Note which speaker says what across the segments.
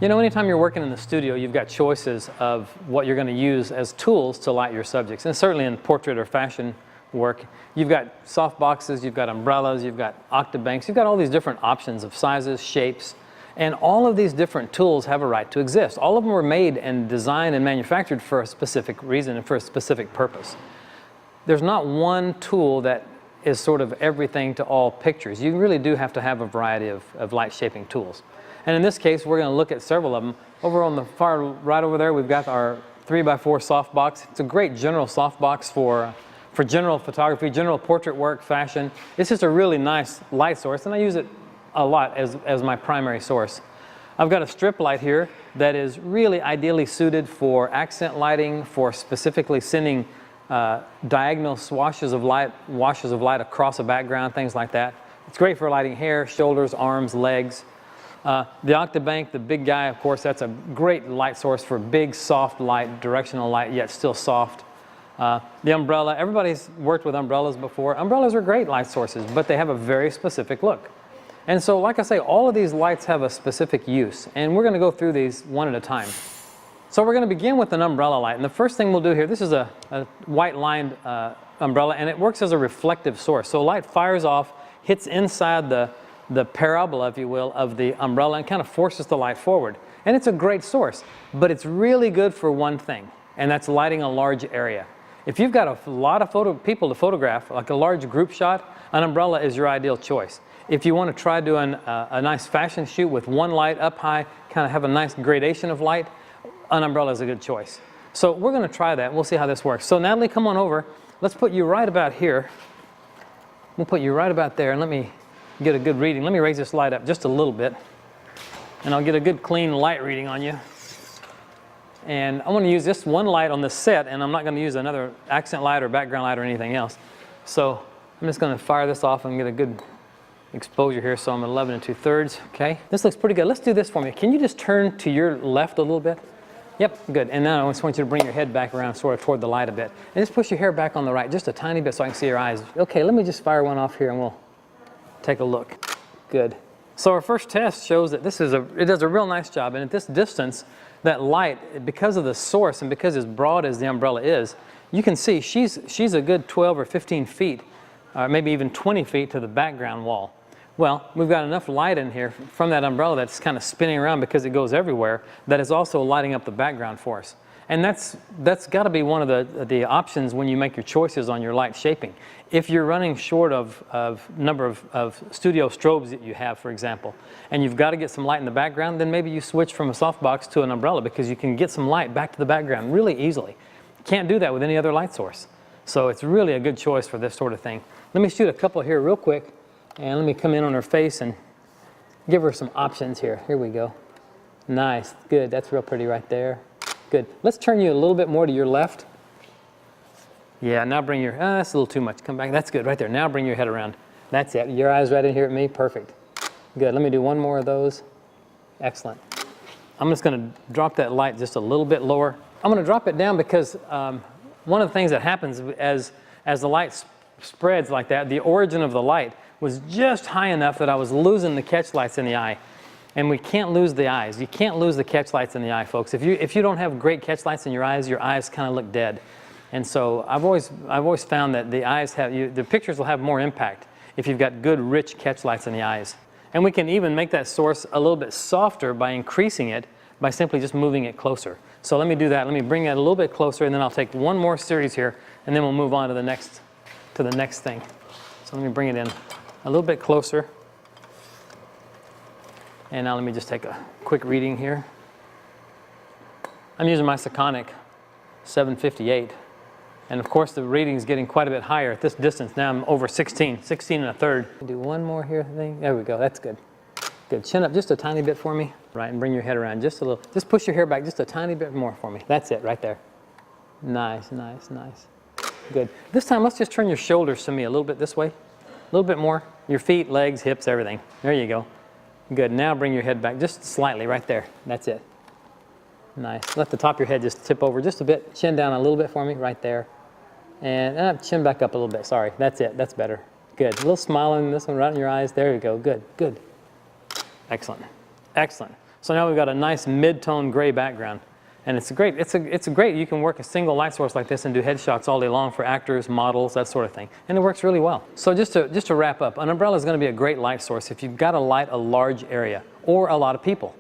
Speaker 1: You know, anytime you're working in the studio, you've got choices of what you're going to use as tools to light your subjects. And certainly in portrait or fashion work, you've got soft boxes, you've got umbrellas, you've got octabanks, you've got all these different options of sizes, shapes, and all of these different tools have a right to exist. All of them were made and designed and manufactured for a specific reason and for a specific purpose. There's not one tool that is sort of everything to all pictures. You really do have to have a variety of light shaping tools. And in this case, we're going to look at several of them. Over on the far right over there, we've got our 3x4 softbox. It's a great general softbox for general photography, general portrait work, fashion. It's just a really nice light source, and I use it a lot as my primary source. I've got a strip light here that is really ideally suited for accent lighting, for specifically sending diagonal washes of light across a background, things like that. It's great for lighting hair, shoulders, arms, legs. The octabank, the big guy, of course, that's a great light source for big, soft light, directional light, yet still soft. The umbrella, everybody's worked with umbrellas before. Umbrellas are great light sources, but they have a very specific look. And so, like I say, all of these lights have a specific use, and we're going to go through these one at a time. So we're going to begin with an umbrella light, and the first thing we'll do here, this is a white lined umbrella, and it works as a reflective source. So light fires off, hits inside the parabola, if you will, of the umbrella and kind of forces the light forward. And it's a great source, but it's really good for one thing, and that's lighting a large area. If you've got a lot of people to photograph, like a large group shot, an umbrella is your ideal choice. If you want to try doing a nice fashion shoot with one light up high, kind of have a nice gradation of light, an umbrella is a good choice. So we're going to try that. We'll see how this works. So Natalie, come on over. Let's put you right about here. We'll put you right about there, and let me get a good reading. Let me raise this light up just a little bit, and I'll get a good clean light reading on you. And I want to use this one light on the set, and I'm not going to use another accent light or background light or anything else. So I'm just going to fire this off and get a good exposure here. So I'm at 11 2/3. Okay, this looks pretty good. Let's do this for me. Can you just turn to your left a little bit? Yep, good. And now I just want you to bring your head back around sort of toward the light a bit. And just push your hair back on the right just a tiny bit so I can see your eyes. Okay, let me just fire one off here and we'll take a look. Good. So our first test shows that it does a real nice job, and at this distance, that light, because of the source and because as broad as the umbrella is, you can see she's a good 12 or 15 feet, maybe even 20 feet to the background wall. Well, we've got enough light in here from that umbrella that's kind of spinning around because it goes everywhere, that is also lighting up the background for us. And that's got to be one of the options when you make your choices on your light shaping. If you're running short of number of studio strobes that you have, for example, and you've got to get some light in the background, then maybe you switch from a softbox to an umbrella because you can get some light back to the background really easily. You can't do that with any other light source. So it's really a good choice for this sort of thing. Let me shoot a couple here real quick, and let me come in on her face and give her some options here. Here we go. Nice, good, that's real pretty right there. Good. Let's turn you a little bit more to your left. Yeah, now bring your, that's a little too much. Come back, that's good right there. Now bring your head around. That's it, your eyes right in here at me, perfect. Good, let me do one more of those. Excellent. I'm just gonna drop that light just a little bit lower. I'm gonna drop it down because one of the things that happens as the light spreads like that, the origin of the light was just high enough that I was losing the catch lights in the eye. And we can't lose the eyes. You can't lose the catch lights in the eye, folks. If you don't have great catch lights in your eyes kind of look dead. And so I've always found that the eyes the pictures will have more impact if you've got good, rich catch lights in the eyes. And we can even make that source a little bit softer by increasing it by simply just moving it closer. So let me do that. Let me bring it a little bit closer, and then I'll take one more series here, and then we'll move on to the next thing. So let me bring it in a little bit closer. And now let me just take a quick reading here. I'm using my Sekonic 758. And of course the reading's getting quite a bit higher at this distance. Now I'm over 16 1/3. Do one more here, there we go, that's good. Good, chin up just a tiny bit for me. Right, and bring your head around just a little. Just push your hair back just a tiny bit more for me. That's it, right there. Nice, nice, nice. Good. This time let's just turn your shoulders to me a little bit this way. A little bit more. Your feet, legs, hips, everything. There you go. Good, now bring your head back just slightly right there. That's it. Nice. Let the top of your head just tip over just a bit. Chin down a little bit for me, right there. And chin back up a little bit, sorry. That's it, that's better. Good, a little smile in this one right in your eyes. There you go, good, good. Excellent, excellent. So now we've got a nice mid-tone gray background. And it's great. It's a great. You can work a single light source like this and do headshots all day long for actors, models, that sort of thing. And it works really well. So just to wrap up, an umbrella is going to be a great light source if you've got to light a large area or a lot of people.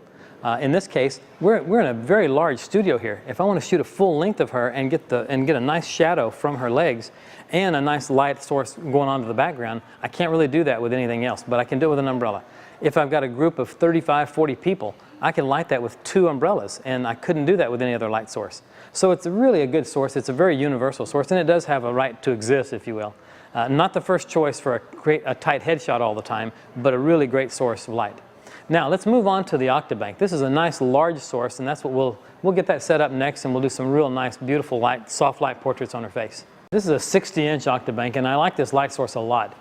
Speaker 1: In this case, we're in a very large studio here. If I want to shoot a full length of her and get a nice shadow from her legs and a nice light source going onto the background, I can't really do that with anything else, but I can do it with an umbrella. If I've got a group of 35, 40 people, I can light that with 2 umbrellas, and I couldn't do that with any other light source. So it's really a good source. It's a very universal source, and it does have a right to exist, if you will. Not the first choice for a tight headshot all the time, but a really great source of light. Now let's move on to the Octabank. This is a nice large source, and that's what we'll get that set up next, and we'll do some real nice, beautiful light, soft light portraits on her face. This is a 60-inch Octabank, and I like this light source a lot.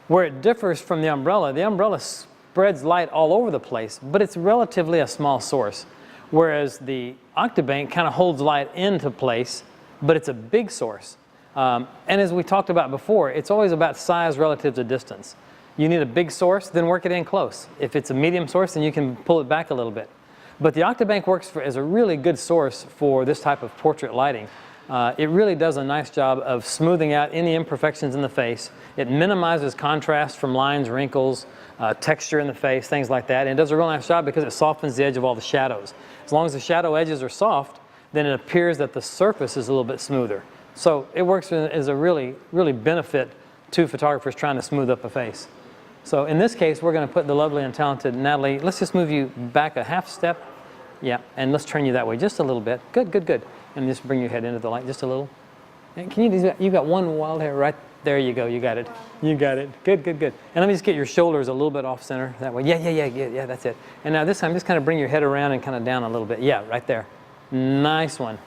Speaker 1: Where it differs from the umbrella spreads light all over the place, but it's relatively a small source. Whereas the Octabank kind of holds light into place, but it's a big source. And as we talked about before, it's always about size relative to distance. You need a big source, then work it in close. If it's a medium source, then you can pull it back a little bit. But the Octabank works as a really good source for this type of portrait lighting. It really does a nice job of smoothing out any imperfections in the face. It minimizes contrast from lines, wrinkles, texture in the face, things like that. And it does a real nice job because it softens the edge of all the shadows. As long as the shadow edges are soft, then it appears that the surface is a little bit smoother. So it works as a really benefit to photographers trying to smooth up a face. So in this case, we're going to put the lovely and talented Natalie. Let's just move you back a half step. Yeah, and let's turn you that way just a little bit. Good, good, good. And just bring your head into the light just a little. And can you've got one wild hair right there. You go. You got it. You got it. Good, good, good. And let me just get your shoulders a little bit off center that way. Yeah. That's it. And now this time, just kind of bring your head around and kind of down a little bit. Yeah, right there. Nice one.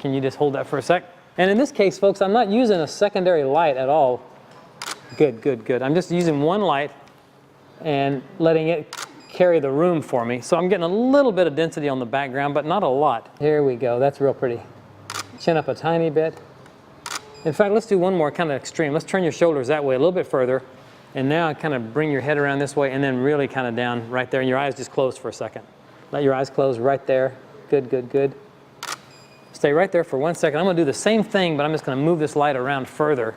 Speaker 1: Can you just hold that for a sec? And in this case, folks, I'm not using a secondary light at all. Good, good, good. I'm just using one light and letting it carry the room for me. So I'm getting a little bit of density on the background, but not a lot. Here we go. That's real pretty. Chin up a tiny bit. In fact, let's do one more kind of extreme. Let's turn your shoulders that way a little bit further. And now kind of bring your head around this way and then really kind of down right there. And your eyes just close for a second. Let your eyes close right there. Good, good, good. Stay right there for 1 second. I'm going to do the same thing, but I'm just going to move this light around further,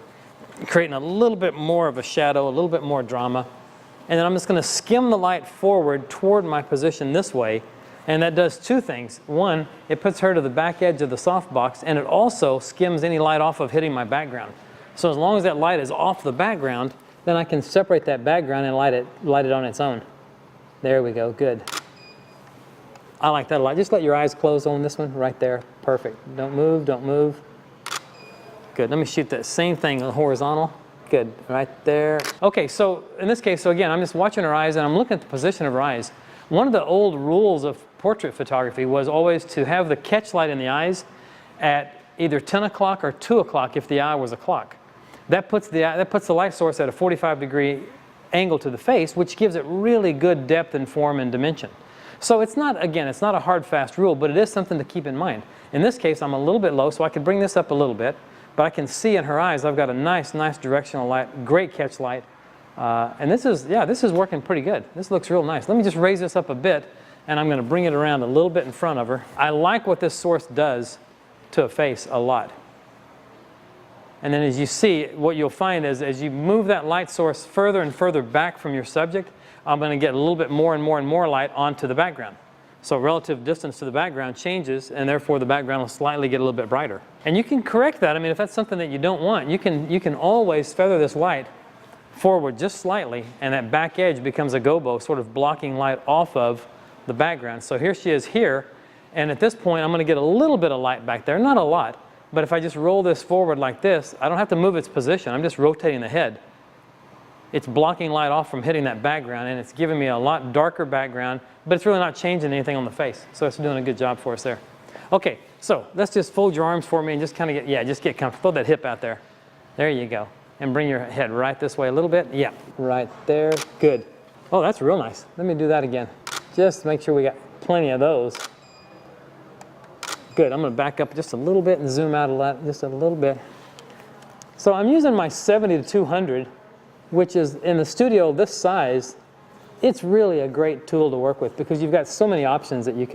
Speaker 1: creating a little bit more of a shadow, a little bit more drama. And then I'm just going to skim the light forward toward my position this way. And that does 2 things. One, it puts her to the back edge of the softbox, and it also skims any light off of hitting my background. So as long as that light is off the background, then I can separate that background and light it on its own. There we go. Good. I like that a lot. Just let your eyes close on this one right there. Perfect. Don't move. Don't move. Good. Let me shoot that same thing horizontal. Good. Right there. Okay, so in this case, so again, I'm just watching her eyes and I'm looking at the position of her eyes. One of the old rules of portrait photography was always to have the catch light in the eyes at either 10 o'clock or 2 o'clock if the eye was a clock. That puts the light source at a 45-degree angle to the face, which gives it really good depth and form and dimension. So it's not, again, it's not a hard, fast rule, but it is something to keep in mind. In this case, I'm a little bit low, so I could bring this up a little bit. But I can see in her eyes, I've got a nice directional light, great catch light. And this is working pretty good. This looks real nice. Let me just raise this up a bit, and I'm going to bring it around a little bit in front of her. I like what this source does to a face a lot. And then as you see, what you'll find is as you move that light source further and further back from your subject, I'm going to get a little bit more and more light onto the background. So relative distance to the background changes, and therefore the background will slightly get a little bit brighter. And you can correct that. I mean, if that's something that you don't want, you can always feather this light forward just slightly, and that back edge becomes a gobo, sort of blocking light off of the background. So here she is here, and at this point I'm going to get a little bit of light back there, not a lot, but if I just roll this forward like this, I don't have to move its position. I'm just rotating the head. It's blocking light off from hitting that background, and it's giving me a lot darker background, but it's really not changing anything on the face. So it's doing a good job for us there. Okay, so let's just fold your arms for me and just kind of just get comfortable. Throw that hip out there. There you go. And bring your head right this way a little bit. Yeah, right there. Good. Oh, that's real nice. Let me do that again. Just make sure we got plenty of those. Good. I'm going to back up just a little bit and zoom out a lot, just a little bit. So I'm using my 70 to 200, which is in the studio this size. it's really a great tool to work with because you've got so many options that you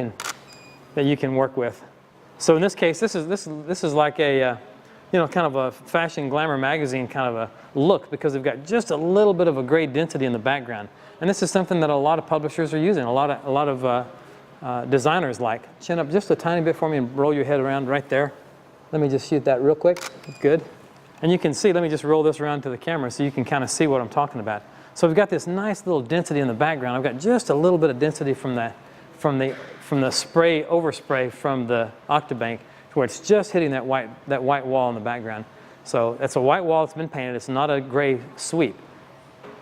Speaker 1: can work with. So in this case, this is like a you know, kind of a fashion glamour magazine kind of a look because they've got just a little bit of a gray density in the background. And this is something that a lot of publishers are using, a lot of designers like. Chin up just a tiny bit for me and roll your head around right there. Let me just shoot that real quick. Good. And you can see, let me just roll this around to the camera so you can kind of see what I'm talking about. So we've got this nice little density in the background. I've got just a little bit of density from the spray, overspray from the Octabank to where it's just hitting that white wall in the background. So that's a white wall that's been painted. It's not a gray sweep.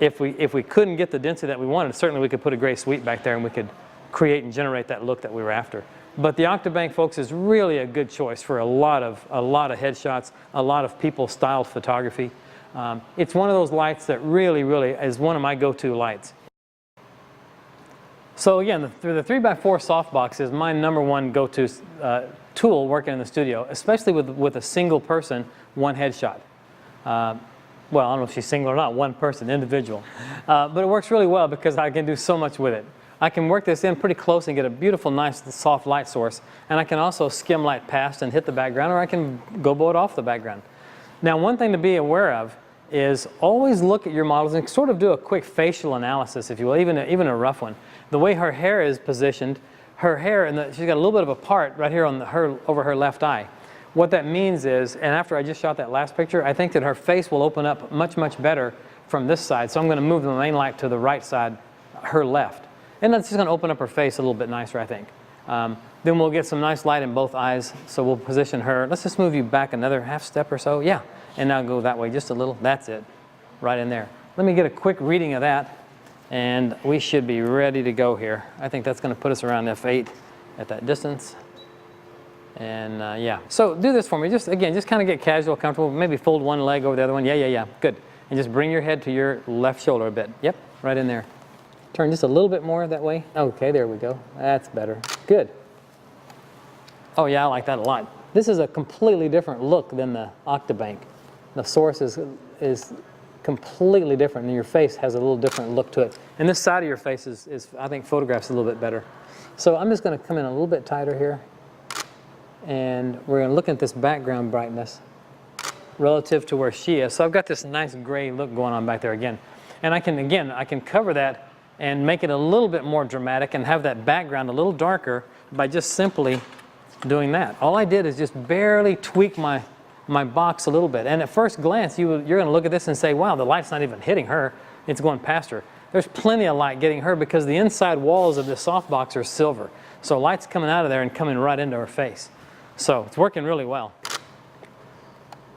Speaker 1: If we couldn't get the density that we wanted, certainly we could put a gray sweep back there and we could create and generate that look that we were after. But the Octabank, folks, is really a good choice for a lot of headshots, a lot of people-styled photography. It's one of those lights that really is one of my go-to lights. So again, the 3x4 softbox is my #1 go-to tool working in the studio, especially with a single person, one headshot. Well, I don't know if she's single or not, one person, individual. But it works really well because I can do so much with it. I can work this in pretty close and get a beautiful, nice, soft light source. And I can also skim light past and hit the background, or I can gobo it off the background. Now, one thing to be aware of is always look at your models and sort of do a quick facial analysis, if you will, even a rough one. The way her hair is positioned, her hair, she's got a little bit of a part right here on over her left eye. What that means is, and after I just shot that last picture, I think that her face will open up much better from this side. So I'm going to move the main light to the right side, her left. And that's just going to open up her face a little bit nicer, I think. Then we'll get some nice light in both eyes. So we'll position her. Let's just move you back another half step or so. Yeah. And now go that way just a little. That's it. Right in there. Let me get a quick reading of that. And we should be ready to go here. I think that's going to put us around f8 at that distance. And yeah. So do this for me. Just kind of get casual, comfortable. Maybe fold one leg over the other one. Yeah. Good. And just bring your head to your left shoulder a bit. Yep. Right in there. Turn just a little bit more that way. Okay, there we go. That's better. Good. Oh yeah, I like that a lot. This is a completely different look than the Octabank. The source is completely different, and your face has a little different look to it. And this side of your face is I think, photographs a little bit better. So I'm just going to come in a little bit tighter here. And we're going to look at this background brightness relative to where she is. So I've got this nice gray look going on back there again. And I can cover that and make it a little bit more dramatic and have that background a little darker by just simply doing that. All I did is just barely tweak my box a little bit. And at first glance, you're going to look at this and say, wow, the light's not even hitting her. It's going past her. There's plenty of light getting her because the inside walls of this softbox are silver. So light's coming out of there and coming right into her face. So it's working really well.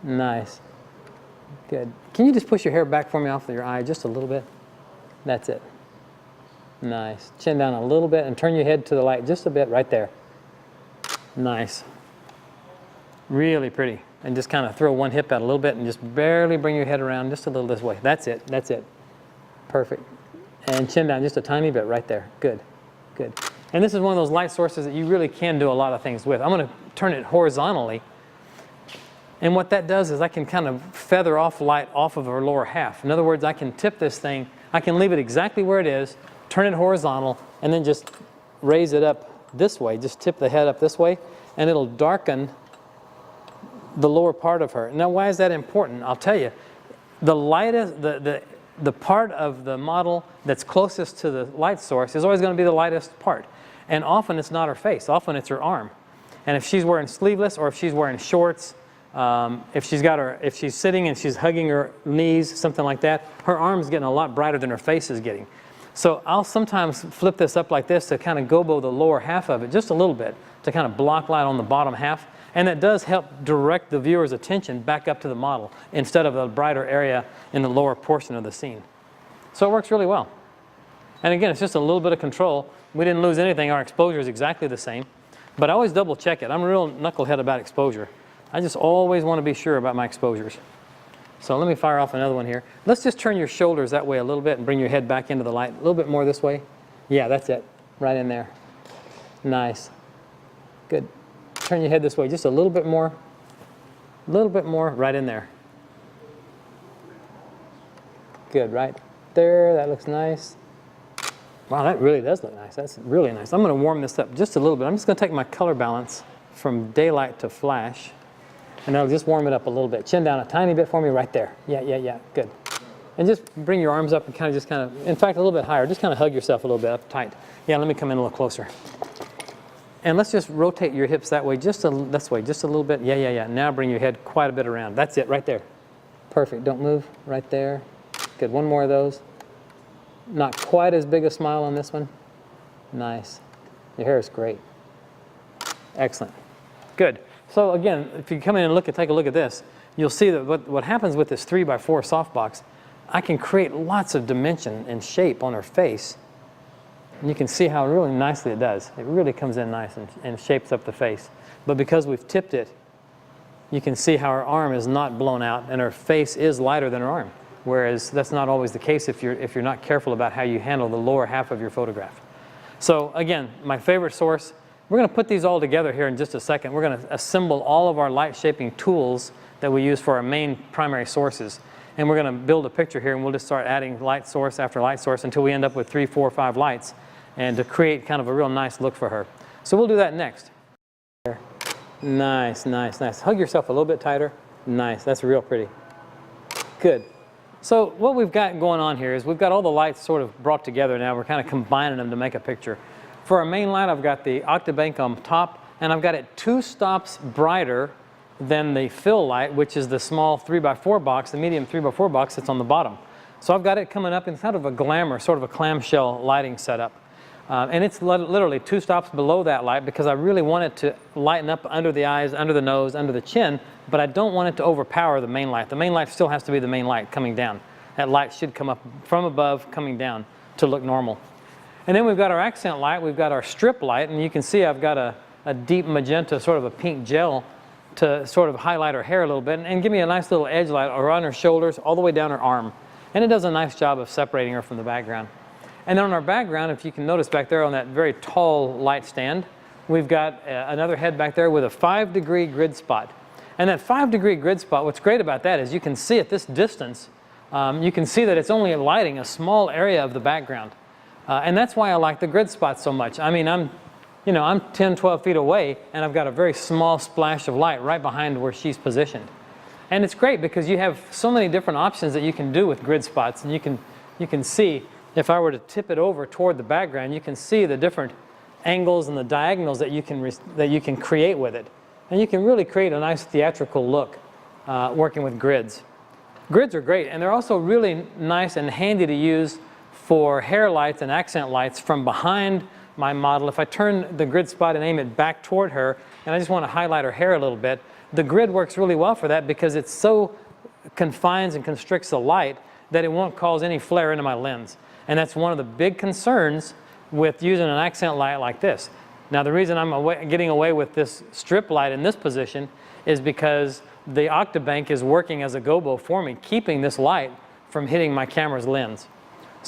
Speaker 1: Nice. Good. Can you just push your hair back for me off of your eye just a little bit? That's it. Nice. Chin down a little bit and turn your head to the light just a bit right there. Nice. Really pretty. And just kind of throw one hip out a little bit and just barely bring your head around just a little this way. That's it. That's it. Perfect. And chin down just a tiny bit right there. Good. Good. And this is one of those light sources that you really can do a lot of things with. I'm going to turn it horizontally. And what that does is I can kind of feather off light off of her lower half. In other words, I can tip this thing. I can leave it exactly where it is, turn it horizontal, and then just raise it up this way. Just tip the head up this way, and it'll darken the lower part of her. Now, why is that important? I'll tell you. The lightest, the part of the model that's closest to the light source is always going to be the lightest part. And often it's not her face. Often it's her arm. And if she's wearing sleeveless or if she's wearing shorts, if she's sitting and she's hugging her knees, something like that, her arm's getting a lot brighter than her face is getting. So I'll sometimes flip this up like this to kind of gobo the lower half of it just a little bit to kind of block light on the bottom half. And that does help direct the viewer's attention back up to the model instead of the brighter area in the lower portion of the scene. So it works really well. And again, it's just a little bit of control. We didn't lose anything. Our exposure is exactly the same. But I always double check it. I'm a real knucklehead about exposure. I just always want to be sure about my exposures. So let me fire off another one here. Let's just turn your shoulders that way a little bit and bring your head back into the light. A little bit more this way. Yeah, that's it. Right in there. Nice. Good. Turn your head this way just a little bit more. A little bit more right in there. Good, right there. That looks nice. Wow, that really does look nice. That's really nice. I'm going to warm this up just a little bit. I'm just going to take my color balance from daylight to flash, and I'll just warm it up a little bit. Chin down a tiny bit for me right there. Yeah, good. And just bring your arms up and kind of, in fact, a little bit higher. Just kind of hug yourself a little bit up tight. Yeah, let me come in a little closer. And let's just rotate your hips that way, this way, just a little bit. Yeah. Now bring your head quite a bit around. That's it, right there. Perfect. Don't move. Right there. Good. One more of those. Not quite as big a smile on this one. Nice. Your hair is great. Excellent. Good. So again, if you come in and take a look at this, you'll see that what happens with this 3x4 softbox, I can create lots of dimension and shape on her face. And you can see how really nicely it does. It really comes in nice and shapes up the face. But because we've tipped it, you can see how her arm is not blown out and her face is lighter than her arm. Whereas that's not always the case if you're not careful about how you handle the lower half of your photograph. So again, my favorite source, we're going to put these all together here in just a second. We're going to assemble all of our light shaping tools that we use for our main primary sources. And we're going to build a picture here, and we'll just start adding light source after light source until we end up with 3, 4, 5 lights, and to create kind of a real nice look for her. So we'll do that next. Nice. Hug yourself a little bit tighter. Nice, that's real pretty. Good. So what we've got going on here is we've got all the lights sort of brought together now. We're kind of combining them to make a picture. For our main light, I've got the Octabank on top, and I've got it 2 stops brighter than the fill light, which is the small 3x4 box, the medium 3x4 box that's on the bottom. So I've got it coming up in kind of a glamour, sort of a clamshell lighting setup. And it's literally 2 stops below that light because I really want it to lighten up under the eyes, under the nose, under the chin, but I don't want it to overpower the main light. The main light still has to be the main light coming down. That light should come up from above, coming down to look normal. And then we've got our accent light, we've got our strip light, and you can see I've got a deep magenta, sort of a pink gel to sort of highlight her hair a little bit and give me a nice little edge light around her shoulders all the way down her arm. And it does a nice job of separating her from the background. And then on our background, if you can notice back there on that very tall light stand, we've got another head back there with a 5-degree grid spot. And that 5-degree grid spot, what's great about that is you can see at this distance, you can see that it's only lighting a small area of the background. And that's why I like the grid spot so much. I mean, I'm 10, 12 feet away, and I've got a very small splash of light right behind where she's positioned. And it's great because you have so many different options that you can do with grid spots, and you can see, if I were to tip it over toward the background, you can see the different angles and the diagonals that you can create with it. And you can really create a nice theatrical look working with grids. Grids are great, and they're also really nice and handy to use for hair lights and accent lights from behind my model. If I turn the grid spot and aim it back toward her, and I just want to highlight her hair a little bit, the grid works really well for that because it so confines and constricts the light that it won't cause any flare into my lens. And that's one of the big concerns with using an accent light like this. Now the reason I'm getting away with this strip light in this position is because the Octabank is working as a gobo for me, keeping this light from hitting my camera's lens.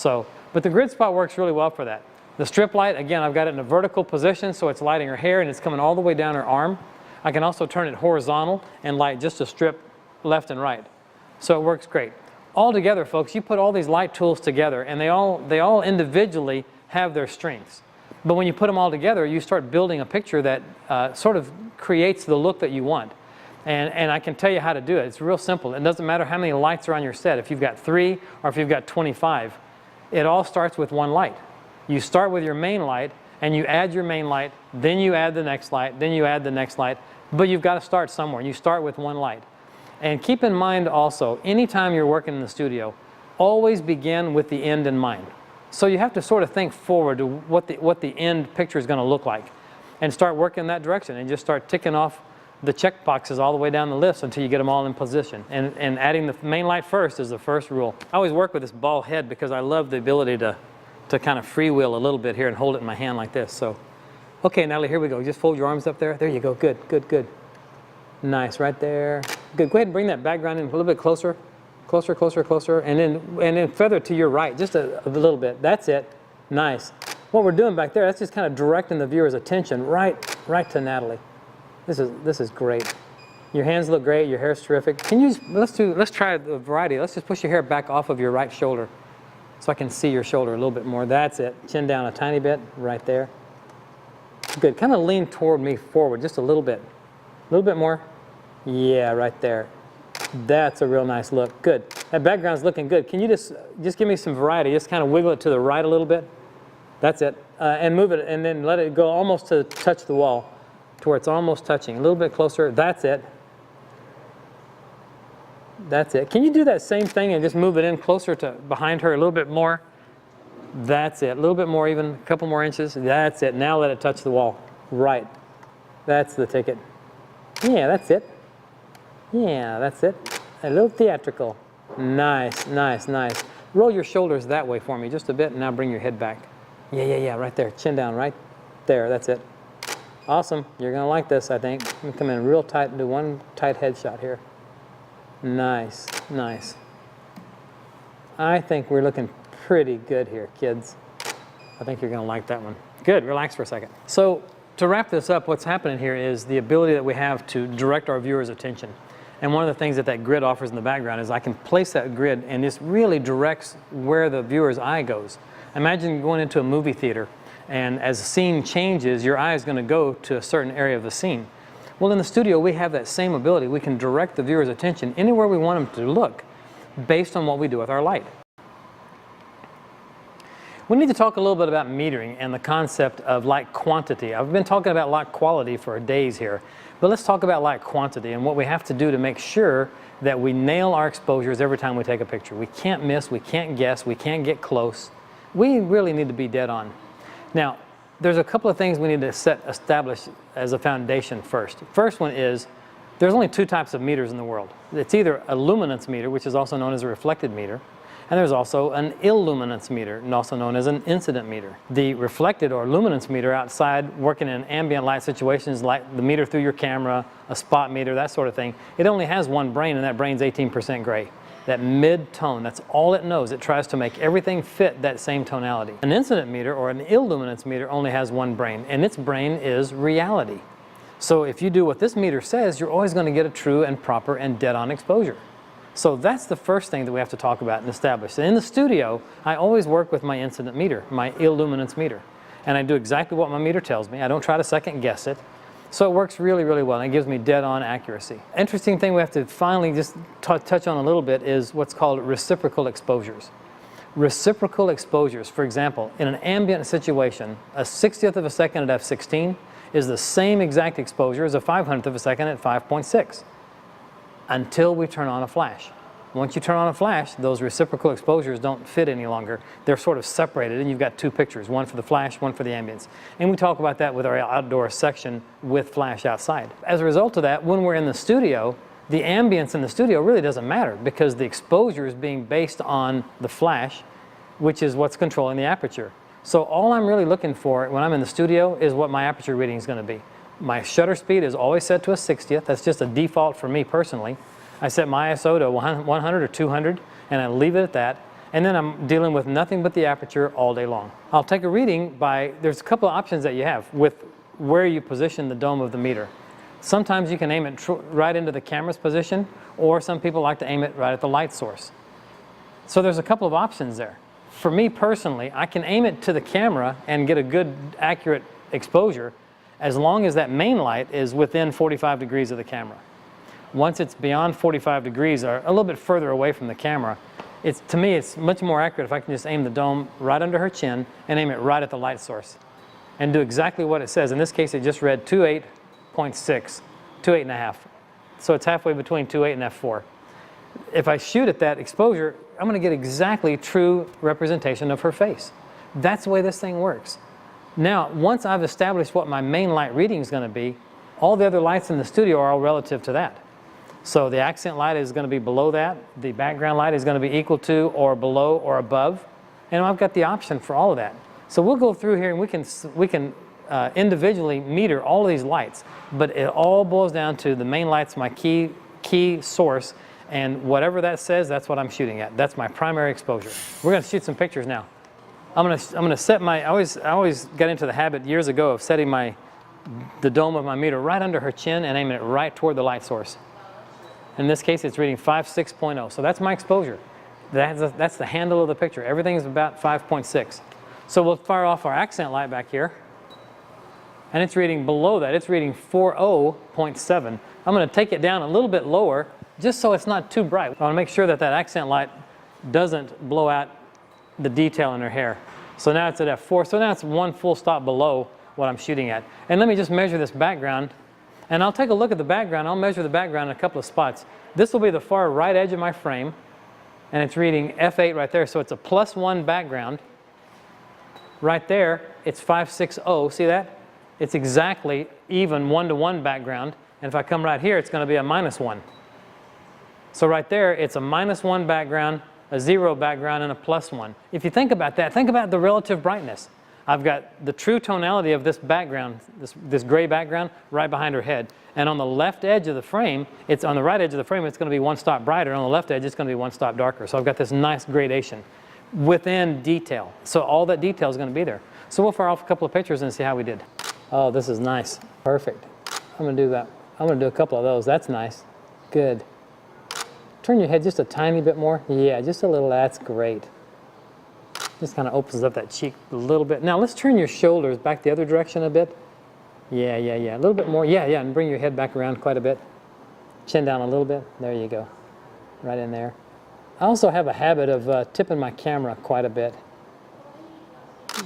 Speaker 1: But the grid spot works really well for that. The strip light, again, I've got it in a vertical position, so it's lighting her hair and it's coming all the way down her arm. I can also turn it horizontal and light just a strip left and right. So it works great. All together, folks, you put all these light tools together and they all individually have their strengths. But when you put them all together, you start building a picture that sort of creates the look that you want. And I can tell you how to do it. It's real simple. It doesn't matter how many lights are on your set. If you've got 3 or if you've got 25, it all starts with one light. You start with your main light and you add your main light, then you add the next light, then you add the next light. But you've got to start somewhere. You start with one light. And keep in mind also, anytime you're working in the studio, always begin with the end in mind. So you have to sort of think forward to what the end picture is going to look like and start working in that direction and just start ticking off the check boxes all the way down the list until you get them all in position. And adding the main light first is the first rule. I always work with this ball head because I love the ability to kind of freewheel a little bit here and hold it in my hand like this. So, okay, Natalie, here we go. Just fold your arms up there. There you go. Good, good, good. Nice, right there. Good. Go ahead and bring that background in a little bit closer. Closer, closer, closer. And then feather to your right, just a little bit. That's it. Nice. What we're doing back there, that's just kind of directing the viewer's attention right to Natalie. This is great. Your hands look great. Your hair's terrific. Can you let's try a variety. Let's just push your hair back off of your right shoulder. so I can see your shoulder a little bit more. That's it. Chin down a tiny bit, right there. Good. Kind of lean toward me forward just a little bit. A little bit more. Yeah, right there. That's a real nice look. Good. That background's looking good. Can you just give me some variety? Just kind of wiggle it to the right a little bit. That's it. And move it, and then let it go almost to touch the wall, to where it's almost touching. A little bit closer. That's it. That's it. Can you do that same thing and just move it in closer to behind her a little bit more? That's it. A little bit more, even a couple more inches. That's it. Now let it touch the wall. Right. That's the ticket. Yeah, that's it. Yeah, that's it. A little theatrical. Nice, nice, nice. Roll your shoulders that way for me just a bit, and now bring your head back. Yeah, right there. Chin down right there. That's it. Awesome. You're going to like this, I think. I'm going to come in real tight and do one tight headshot here. Nice, nice. I think we're looking pretty good here, kids. I think you're going to like that one. Good. Relax for a second. So to wrap this up, what's happening here is the ability that we have to direct our viewers' attention. And one of the things that that grid offers in the background is I can place that grid, and this really directs where the viewer's eye goes. Imagine going into a movie theater, and as the scene changes, your eye is going to go to a certain area of the scene. Well, in the studio, we have that same ability. We can direct the viewer's attention anywhere we want them to look based on what we do with our light. We need to talk a little bit about metering and the concept of light quantity. I've been talking about light quality for days here, but let's talk about light quantity and what we have to do to make sure that we nail our exposures every time we take a picture. We can't miss, we can't guess, we can't get close. We really need to be dead on. Now, there's a couple of things we need to establish as a foundation first. First one is, there's only two types of meters in the world. It's either a luminance meter, which is also known as a reflected meter, and there's also an illuminance meter, and also known as an incident meter. The reflected or luminance meter outside, working in ambient light situations like the meter through your camera, a spot meter, that sort of thing, it only has one brain, and that brain's 18% gray. That mid-tone, that's all it knows. It tries to make everything fit that same tonality. An incident meter or an illuminance meter only has one brain, and its brain is reality. So if you do what this meter says, you're always going to get a true and proper and dead-on exposure. So that's the first thing that we have to talk about and establish. In the studio, I always work with my incident meter, my illuminance meter. And I do exactly what my meter tells me. I don't try to second guess it. So it works really, really well, and it gives me dead-on accuracy. Interesting thing we have to finally just touch on a little bit is what's called reciprocal exposures. Reciprocal exposures, for example, in an ambient situation, a 60th of a second at f16 is the same exact exposure as a 500th of a second at 5.6 until we turn on a flash. Once you turn on a flash, those reciprocal exposures don't fit any longer. They're sort of separated, and you've got two pictures, one for the flash, one for the ambience. And we talk about that with our outdoor section with flash outside. As a result of that, when we're in the studio, the ambience in the studio really doesn't matter because the exposure is being based on the flash, which is what's controlling the aperture. So all I'm really looking for when I'm in the studio is what my aperture reading is going to be. My shutter speed is always set to a 60th. That's just a default for me personally. I set my ISO to 100 or 200, and I leave it at that. And then I'm dealing with nothing but the aperture all day long. I'll take a reading by, there's a couple of options that you have with where you position the dome of the meter. Sometimes you can aim it right into the camera's position, or some people like to aim it right at the light source. So there's a couple of options there. For me personally, I can aim it to the camera and get a good, accurate exposure as long as that main light is within 45 degrees of the camera. Once it's beyond 45 degrees or a little bit further away from the camera, to me it's much more accurate if I can just aim the dome right under her chin and aim it right at the light source and do exactly what it says. In this case, it just read 28.6, 28.5. So it's halfway between 2.8 and f4. If I shoot at that exposure, I'm going to get exactly true representation of her face. That's the way this thing works. Now, once I've established what my main light reading is going to be, all the other lights in the studio are all relative to that. So the accent light is going to be below that. The background light is going to be equal to or below or above. And I've got the option for all of that. So we'll go through here and we can individually meter all of these lights. But it all boils down to the main light's my key source. And whatever that says, that's what I'm shooting at. That's my primary exposure. We're going to shoot some pictures now. I'm going to set my, I always got into the habit years ago of setting the dome of my meter right under her chin and aiming it right toward the light source. In this case, it's reading 5.6.0, so that's my exposure. That's the handle of the picture. Everything's about 5.6. So we'll fire off our accent light back here. And it's reading below that. It's reading 40.7. I'm going to take it down a little bit lower just so it's not too bright. I want to make sure that that accent light doesn't blow out the detail in her hair. So now it's at f4. So now it's one full stop below what I'm shooting at. And let me just measure this background. And I'll take a look at the background. I'll measure the background in a couple of spots. This will be the far right edge of my frame. And it's reading f8 right there. So it's a +1 background. Right there, it's 560. See that? It's exactly even 1-to-1 background. And if I come right here, it's going to be a -1. So right there, it's a -1 background, a 0 background, and a +1. If you think about that, think about the relative brightness. I've got the true tonality of this background, this gray background, right behind her head. And on the left edge of the frame, it's on the right edge of the frame, it's going to be one stop brighter. On the left edge, it's going to be one stop darker. So I've got this nice gradation within detail. So all that detail is going to be there. So we'll fire off a couple of pictures and see how we did. Oh, this is nice. Perfect. I'm going to do that. I'm going to do a couple of those. That's nice. Good. Turn your head just a tiny bit more. Yeah, just a little. That's great. Just kind of opens up that cheek a little bit. Now let's turn your shoulders back the other direction a bit. Yeah. A little bit more. Yeah, and bring your head back around quite a bit. Chin down a little bit. There you go. Right in there. I also have a habit of tipping my camera quite a bit.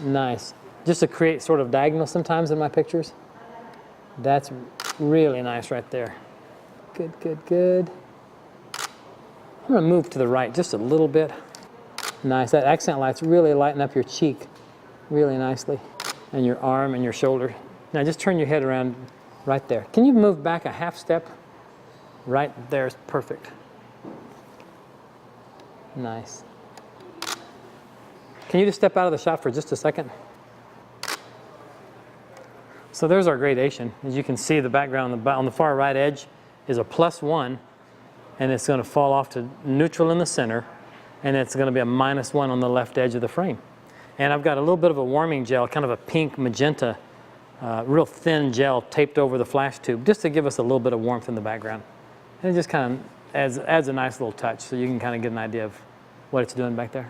Speaker 1: Nice. Just to create sort of diagonal sometimes in my pictures. That's really nice right there. Good. I'm going to move to the right just a little bit. Nice. That accent light's really lighting up your cheek really nicely. And your arm and your shoulder. Now just turn your head around right there. Can you move back a half step? Right there's perfect. Nice. Can you just step out of the shot for just a second? So there's our gradation. As you can see, the background on the far right edge is a +1, and it's going to fall off to neutral in the center, and it's going to be a -1 on the left edge of the frame. And I've got a little bit of a warming gel, kind of a pink magenta, real thin gel taped over the flash tube, just to give us a little bit of warmth in the background. And it just kind of adds a nice little touch, so you can kind of get an idea of what it's doing back there.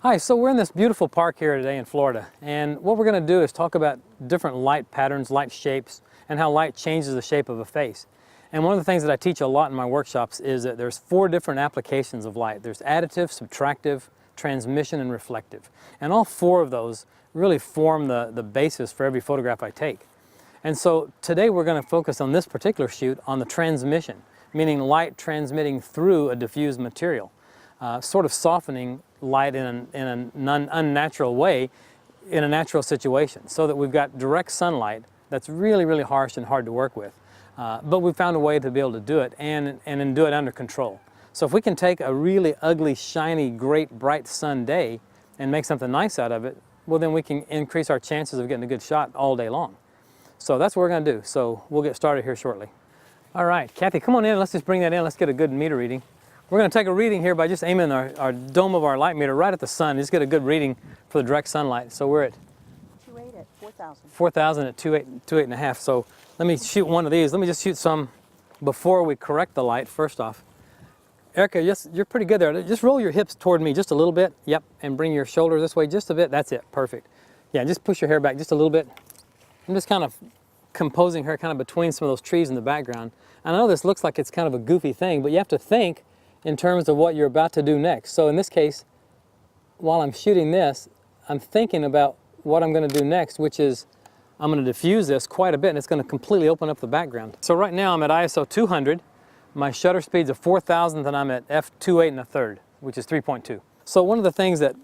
Speaker 1: Hi, so we're in this beautiful park here today in Florida, and what we're going to do is talk about different light patterns, light shapes, and how light changes the shape of a face. And one of the things that I teach a lot in my workshops is that there's 4 different applications of light. There's additive, subtractive, transmission, and reflective. And all 4 of those really form the basis for every photograph I take. And so today we're going to focus on this particular shoot on the transmission, meaning light transmitting through a diffused material, sort of softening light in an unnatural way in a natural situation, so that we've got direct sunlight that's really harsh and hard to work with. But we found a way to be able to do it and do it under control. So if we can take a really ugly, shiny, great, bright sun day and make something nice out of it, well then we can increase our chances of getting a good shot all day long. So that's what we're going to do. So we'll get started here shortly. All right, Kathy, come on in. Let's just bring that in. Let's get a good meter reading. We're going to take a reading here by just aiming our dome of our light meter right at the sun. Just get a good reading for the direct sunlight. So we're at
Speaker 2: 2.8 at 4,000.
Speaker 1: 4,000 at 2.8 So let me shoot one of these. Let me just shoot some before we correct the light first off. Erica, you're pretty good there. Just roll your hips toward me just a little bit. Yep, and bring your shoulders this way just a bit. That's it, perfect. Yeah, just push your hair back just a little bit. I'm just kind of composing her kind of between some of those trees in the background. I know this looks like it's kind of a goofy thing, but you have to think in terms of what you're about to do next. So in this case, while I'm shooting this, I'm thinking about what I'm going to do next, which is I'm going to diffuse this quite a bit, and it's going to completely open up the background. So right now I'm at ISO 200. My shutter speed's a 4,000th, and I'm at f2.8 1/3, which is 3.2. So one of the things that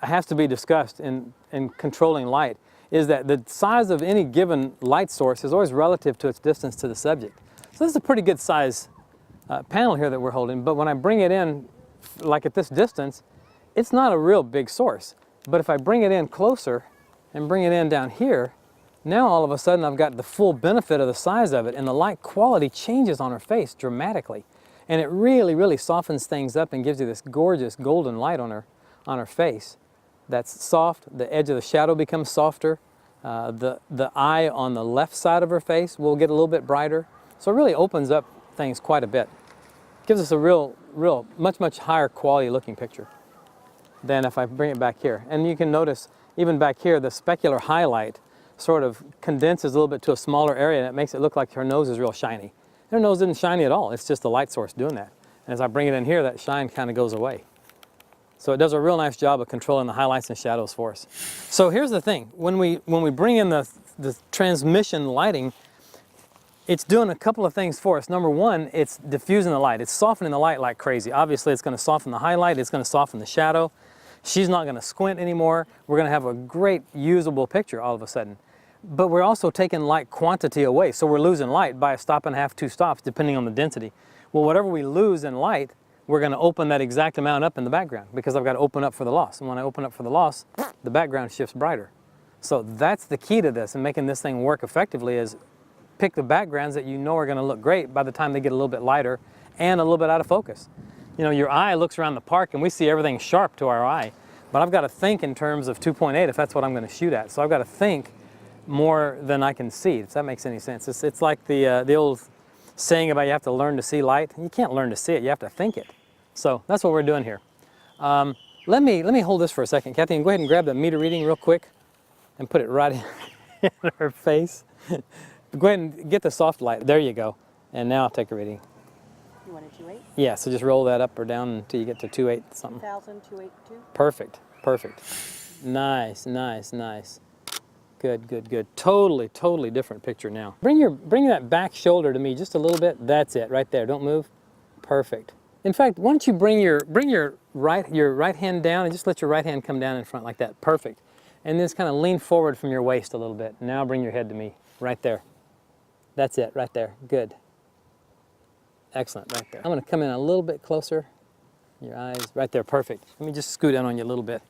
Speaker 1: has to be discussed in controlling light is that the size of any given light source is always relative to its distance to the subject. So this is a pretty good size panel here that we're holding, but when I bring it in, like at this distance, it's not a real big source. But if I bring it in closer and bring it in down here, now all of a sudden I've got the full benefit of the size of it, and the light quality changes on her face dramatically. And it really softens things up and gives you this gorgeous golden light on her face. That's soft. The edge of the shadow becomes softer. The eye on the left side of her face will get a little bit brighter. So it really opens up things quite a bit. Gives us a real much higher quality looking picture than if I bring it back here. And you can notice even back here, the specular highlight sort of condenses a little bit to a smaller area, and it makes it look like her nose is real shiny. Her nose isn't shiny at all. It's just the light source doing that. And as I bring it in here, that shine kind of goes away. So it does a real nice job of controlling the highlights and shadows for us. So here's the thing. When we bring in the transmission lighting, it's doing a couple of things for us. Number one, it's diffusing the light. It's softening the light like crazy. Obviously, it's going to soften the highlight. It's going to soften the shadow. She's not going to squint anymore. We're going to have a great usable picture all of a sudden. But we're also taking light quantity away. So we're losing light by a stop and a half, 2 stops, depending on the density. Well, whatever we lose in light, we're going to open that exact amount up in the background because I've got to open up for the loss. And when I open up for the loss, the background shifts brighter. So that's the key to this and making this thing work effectively is pick the backgrounds that you know are going to look great by the time they get a little bit lighter and a little bit out of focus. You know, your eye looks around the park and we see everything sharp to our eye, but I've got to think in terms of 2.8 if that's what I'm going to shoot at. So I've got to think more than I can see, if that makes any sense. It's like the old saying about you have to learn to see light. You can't learn to see it, you have to think it. So that's what we're doing here. Let me hold this for a second. Kathy, go ahead and grab the meter reading real quick and put it right in her face. Go ahead and get the soft light. There you go. And now I'll take a reading.
Speaker 2: You want a 2.8?
Speaker 1: Yeah, so just roll that up or down until you get to 2.8 something.
Speaker 2: 2,282.
Speaker 1: Perfect, perfect. Nice, nice, nice. Good, good, good. Totally, totally different picture now. Bring that back shoulder to me just a little bit. That's it, right there. Don't move. Perfect. In fact, why don't you bring your right hand down and just let your right hand come down in front like that. Perfect. And just kind of lean forward from your waist a little bit. Now bring your head to me, right there. That's it, right there. Good. Excellent, right there. I'm going to come in a little bit closer. Your eyes, right there, perfect. Let me just scoot down on you a little bit.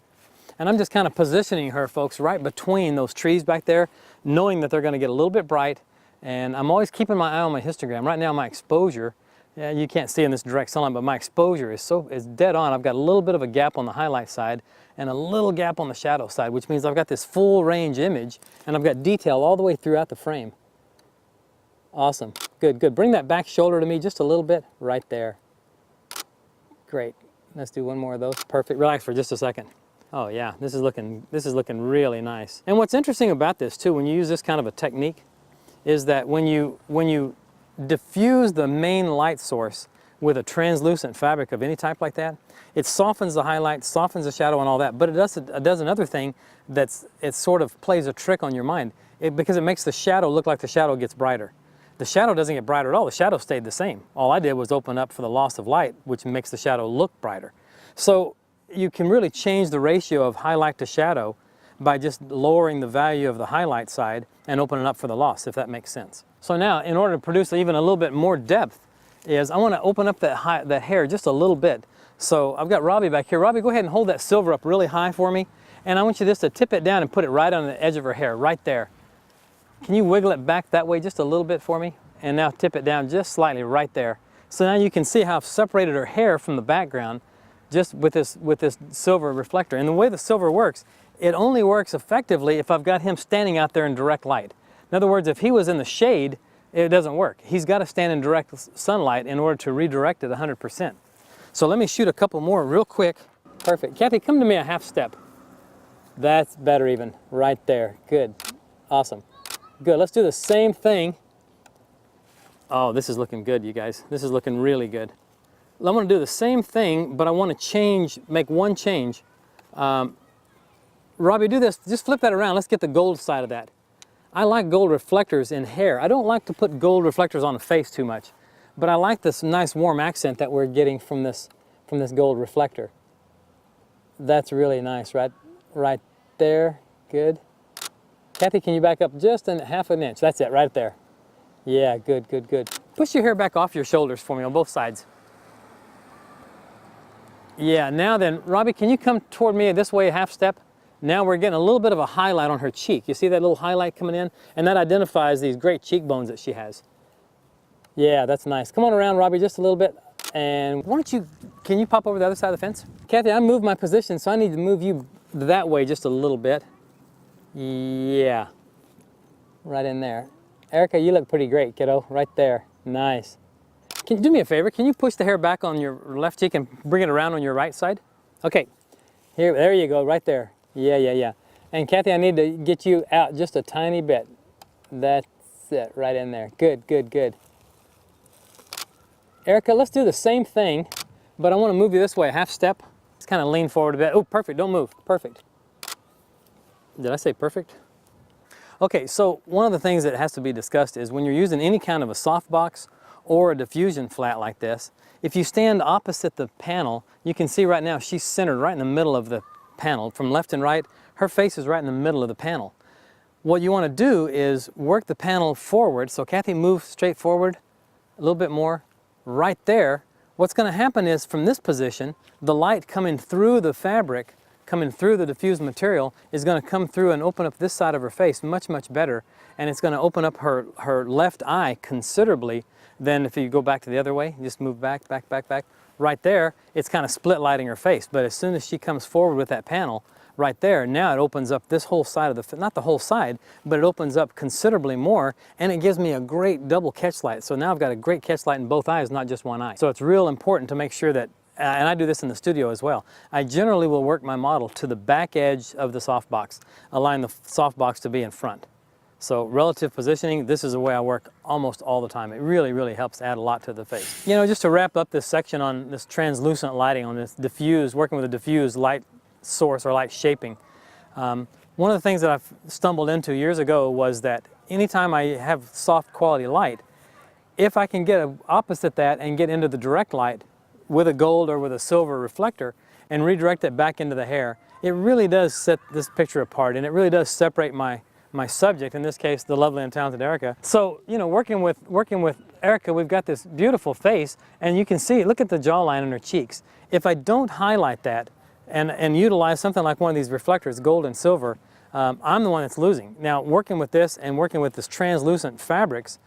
Speaker 1: And I'm just kind of positioning her, folks, right between those trees back there, knowing that they're going to get a little bit bright. And I'm always keeping my eye on my histogram. Right now, my exposure, you can't see in this direct sunlight, but my exposure is dead on. I've got a little bit of a gap on the highlight side and a little gap on the shadow side, which means I've got this full range image, and I've got detail all the way throughout the frame. Awesome. Good, good. Bring that back shoulder to me just a little bit, right there. Great. Let's do one more of those. Perfect. Relax for just a second. Oh yeah, this is looking really nice. And what's interesting about this too, when you use this kind of a technique, is that when you diffuse the main light source with a translucent fabric of any type like that, it softens the highlight, softens the shadow and all that, but it does another thing it sort of plays a trick on your mind, because it makes the shadow look like the shadow gets brighter. The shadow doesn't get brighter at all, the shadow stayed the same. All I did was open up for the loss of light, which makes the shadow look brighter. So you can really change the ratio of highlight to shadow by just lowering the value of the highlight side and opening up for the loss, if that makes sense. So now, in order to produce even a little bit more depth, I want to open up that hair just a little bit. So I've got Robbie back here. Robbie, go ahead and hold that silver up really high for me. And I want you just to tip it down and put it right on the edge of her hair, right there. Can you wiggle it back that way just a little bit for me? And now tip it down just slightly right there. So now you can see how I've separated her hair from the background just with this silver reflector. And the way the silver works, it only works effectively if I've got him standing out there in direct light. In other words, if he was in the shade, it doesn't work. He's got to stand in direct sunlight in order to redirect it 100%. So let me shoot a couple more real quick. Perfect. Kathy, come to me a half step. That's better even, right there. Good. Awesome. Good. Let's do the same thing. Oh, this is looking good, you guys. This is looking really good. I'm going to do the same thing, but I want to make one change. Robbie, do this. Just flip that around. Let's get the gold side of that. I like gold reflectors in hair. I don't like to put gold reflectors on the face too much, but I like this nice warm accent that we're getting from this gold reflector. That's really nice, right there. Good. Kathy, can you back up just a half an inch? That's it, right there. Yeah, good, good, good. Push your hair back off your shoulders for me on both sides. Yeah, now then, Robbie, can you come toward me this way a half step? Now we're getting a little bit of a highlight on her cheek. You see that little highlight coming in? And that identifies these great cheekbones that she has. Yeah, that's nice. Come on around, Robbie, just a little bit. And can you pop over the other side of the fence? Kathy, I moved my position, so I need to move you that way just a little bit. Yeah, right in there. Erica, you look pretty great, kiddo, right there. Nice. Can you do me a favor? Can you push the hair back on your left cheek and bring it around on your right side? Okay, there you go, right there. Yeah. And Kathy, I need to get you out just a tiny bit. That's it, right in there. Good. Erica, let's do the same thing, but I want to move you this way, a half step. Just kind of lean forward a bit. Oh, perfect, don't move, perfect. Did I say perfect? Okay, so one of the things that has to be discussed is when you're using any kind of a softbox or a diffusion flat like this, if you stand opposite the panel, you can see right now she's centered right in the middle of the panel. From left and right, her face is right in the middle of the panel. What you want to do is work the panel forward. So Kathy, move straight forward a little bit more. Right there, what's going to happen is from this position, the light coming through the fabric, coming through the diffused material, is going to come through and open up this side of her face much better, and it's going to open up her left eye considerably than if you go back to the other way. Just move back. Right there, it's kind of split lighting her face, but as soon as she comes forward with that panel, right there, now it opens up this whole side of the, not the whole side, but it opens up considerably more, and it gives me a great double catch light. So now I've got a great catch light in both eyes, not just one eye. So it's real important to make sure that, and I do this in the studio as well, I generally will work my model to the back edge of the softbox, allowing the softbox to be in front. So relative positioning, this is the way I work almost all the time. It really helps add a lot to the face. You know, just to wrap up this section on this translucent lighting, on this diffuse, working with a diffused light source or light shaping. One of the things that I've stumbled into years ago was that anytime I have soft quality light, if I can get opposite that and get into the direct light with a gold or with a silver reflector and redirect it back into the hair, it really does set this picture apart, and it really does separate my subject, in this case the lovely and talented Erica. So, you know, working with Erica, we've got this beautiful face, and you can see, look at the jawline on her cheeks. If I don't highlight that and utilize something like one of these reflectors, gold and silver, I'm the one that's losing. Now, working with this and working with this translucent fabrics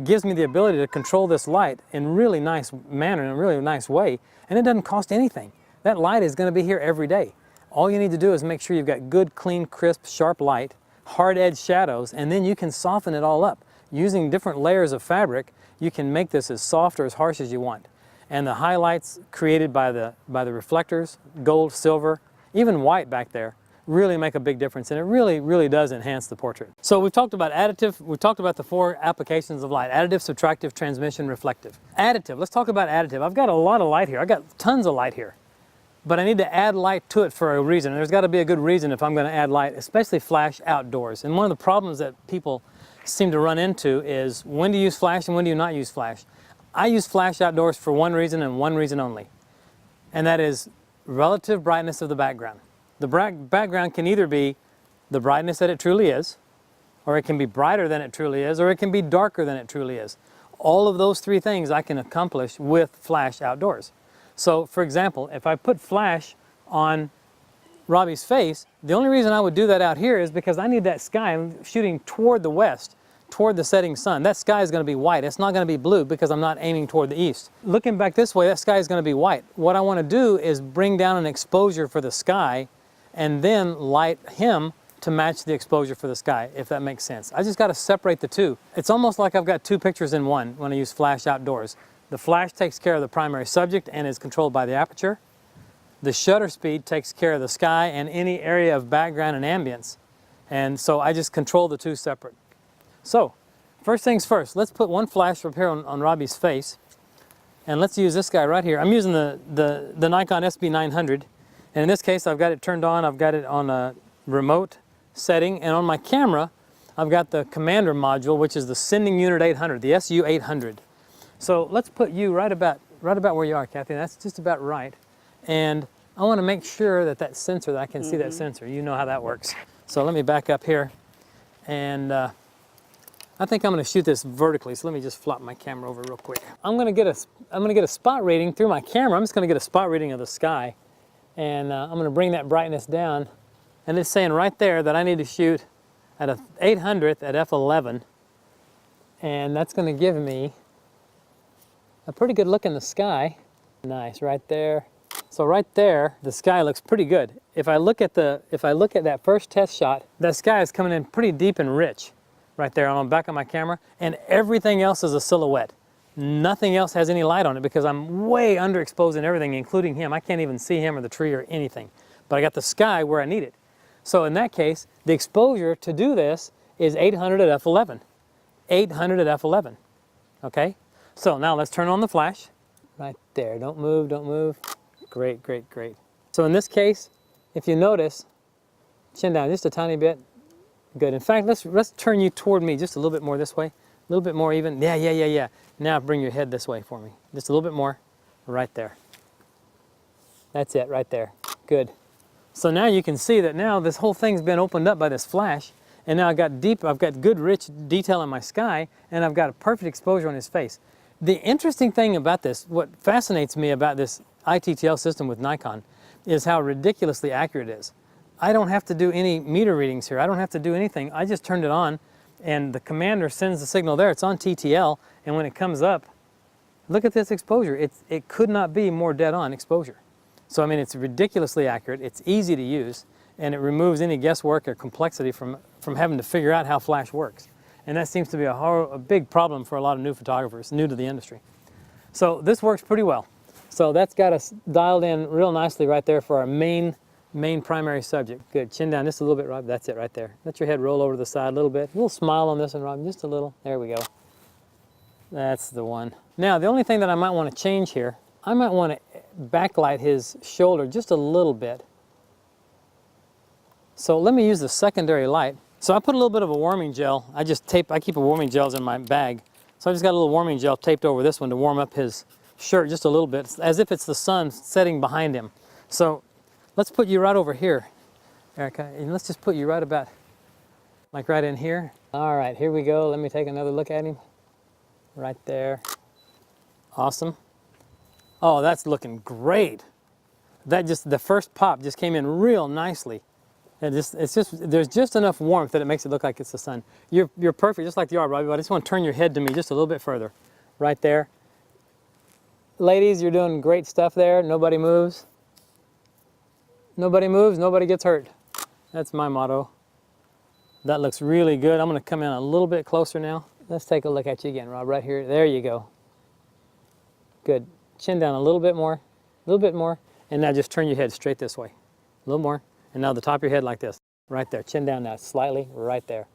Speaker 1: gives me the ability to control this light in a really nice manner, in a really nice way, and it doesn't cost anything. That light is going to be here every day. All you need to do is make sure you've got good, clean, crisp, sharp light, hard edge shadows, and then you can soften it all up. Using different layers of fabric, you can make this as soft or as harsh as you want. And the highlights created by the reflectors, gold, silver, even white back there, really make a big difference, and it really does enhance the portrait. So we've talked about additive, we've talked about the 4 applications of light: additive, subtractive, transmission, reflective. Additive, let's talk about additive. I've got a lot of light here, I've got tons of light here, but I need to add light to it for a reason. There's got to be a good reason if I'm going to add light, especially flash outdoors. And one of the problems that people seem to run into is when to use flash and when do you not use flash. I use flash outdoors for one reason and one reason only, and that is relative brightness of the background. The background can either be the brightness that it truly is, or it can be brighter than it truly is, or it can be darker than it truly is. All of those 3 things I can accomplish with flash outdoors. So, for example, if I put flash on Robbie's face, the only reason I would do that out here is because I need that sky. I'm shooting toward the west, toward the setting sun. That sky is going to be white. It's not going to be blue because I'm not aiming toward the east. Looking back this way, that sky is going to be white. What I want to do is bring down an exposure for the sky and then light him to match the exposure for the sky, if that makes sense. I just got to separate the 2. It's almost like I've got 2 pictures in one when I use flash outdoors. The flash takes care of the primary subject and is controlled by the aperture. The shutter speed takes care of the sky and any area of background and ambience. And so I just control the 2 separate. So, first things first, let's put one flash up here on Robbie's face, and let's use this guy right here. I'm using the Nikon SB900, and in this case I've got it turned on, I've got it on a remote setting, and on my camera I've got the commander module, which is the Sending Unit 800, the SU800. So let's put you right about where you are, Kathy. That's just about right. And I want to make sure that that sensor, that I can see that sensor. You know how that works. So let me back up here, and I think I'm going to shoot this vertically, so let me just flop my camera over real quick. I'm going to get a spot reading through my camera. I'm just going to get a spot reading of the sky, and I'm going to bring that brightness down, and it's saying right there that I need to shoot at a 800th at f11, and that's going to give me a pretty good look in the sky. Nice, right there. So right there, the sky looks pretty good. If I look at that first test shot, that sky is coming in pretty deep and rich right there on the back of my camera, and everything else is a silhouette. Nothing else has any light on it because I'm way underexposed in everything, including him. I can't even see him or the tree or anything. But I got the sky where I need it. So in that case, the exposure to do this is 800 at f11. 800 at f11. Okay? So now let's turn on the flash. Right there. Don't move, don't move. Great, great, great. So in this case, if you notice, chin down just a tiny bit. Good. In fact, let's turn you toward me just a little bit more this way. A little bit more even. Yeah. Now bring your head this way for me. Just a little bit more. Right there. That's it, right there. Good. So now you can see that now this whole thing's been opened up by this flash, and now I've got good rich detail in my sky, and I've got a perfect exposure on his face. The interesting thing about this, what fascinates me about this ITTL system with Nikon, is how ridiculously accurate it is. I don't have to do any meter readings here. I don't have to do anything. I just turned it on, and the commander sends the signal there. It's on TTL, and when it comes up, look at this exposure. It could not be more dead-on exposure. So I mean, it's ridiculously accurate. It's easy to use, and it removes any guesswork or complexity from having to figure out how flash works. And that seems to be a big problem for a lot of new photographers, new to the industry. So this works pretty well. So that's got us dialed in real nicely right there for our main primary subject. Good. Chin down just a little bit, Rob. That's it right there. Let your head roll over to the side a little bit. A little smile on this one, Rob. Just a little. There we go. That's the one. Now, the only thing that I might want to change here, I might want to backlight his shoulder just a little bit. So let me use the secondary light. So I put a little bit of a warming gel. I keep a warming gels in my bag. So I just got a little warming gel taped over this one to warm up his shirt just a little bit, as if it's the sun setting behind him. So let's put you right over here, Erica, and let's just put you right about, like right in here. All right, here we go. Let me take another look at him. Right there. Awesome. Oh, that's looking great. The first pop just came in real nicely. And there's just enough warmth that it makes it look like it's the sun. You're perfect, just like you are, Robbie, but I just want to turn your head to me just a little bit further. Right there. Ladies, you're doing great stuff there. Nobody moves. Nobody moves, nobody gets hurt. That's my motto. That looks really good. I'm going to come in a little bit closer now. Let's take a look at you again, Rob, right here. There you go. Good. Chin down a little bit more, and now just turn your head straight this way. A little more. And now the top of your head like this, right there. Chin down now, slightly, right there.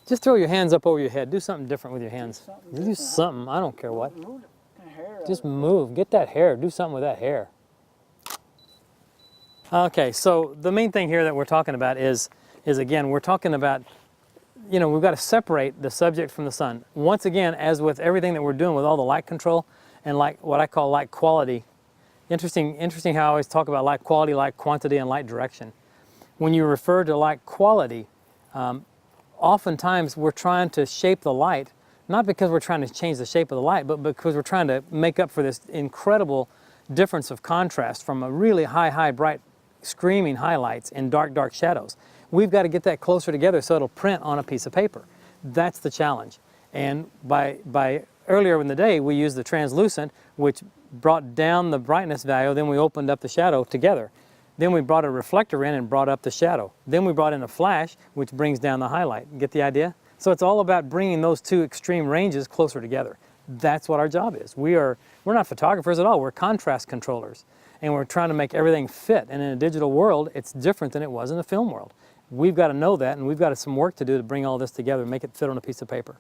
Speaker 1: Just throw your hands up over your head. Do something different with your hands. Do something, I don't care what. Just move, get that hair, do something with that hair. Okay, so the main thing here that we're talking about is again, we're talking about, you know, we've got to separate the subject from the sun. Once again, as with everything that we're doing with all the light control and like what I call light quality, Interesting how I always talk about light quality, light quantity, and light direction. When you refer to light quality, oftentimes we're trying to shape the light, not because we're trying to change the shape of the light, but because we're trying to make up for this incredible difference of contrast from a really high, bright, screaming highlights and dark shadows. We've got to get that closer together so it'll print on a piece of paper. That's the challenge. And by earlier in the day, we used the translucent, which brought down the brightness value, then we opened up the shadow together. Then we brought a reflector in and brought up the shadow. Then we brought in a flash, which brings down the highlight. Get the idea? So it's all about bringing those two extreme ranges closer together. That's what our job is. We're not photographers at all, we're contrast controllers. And we're trying to make everything fit. And in a digital world, it's different than it was in the film world. We've got to know that, and we've got some work to do to bring all this together and make it fit on a piece of paper.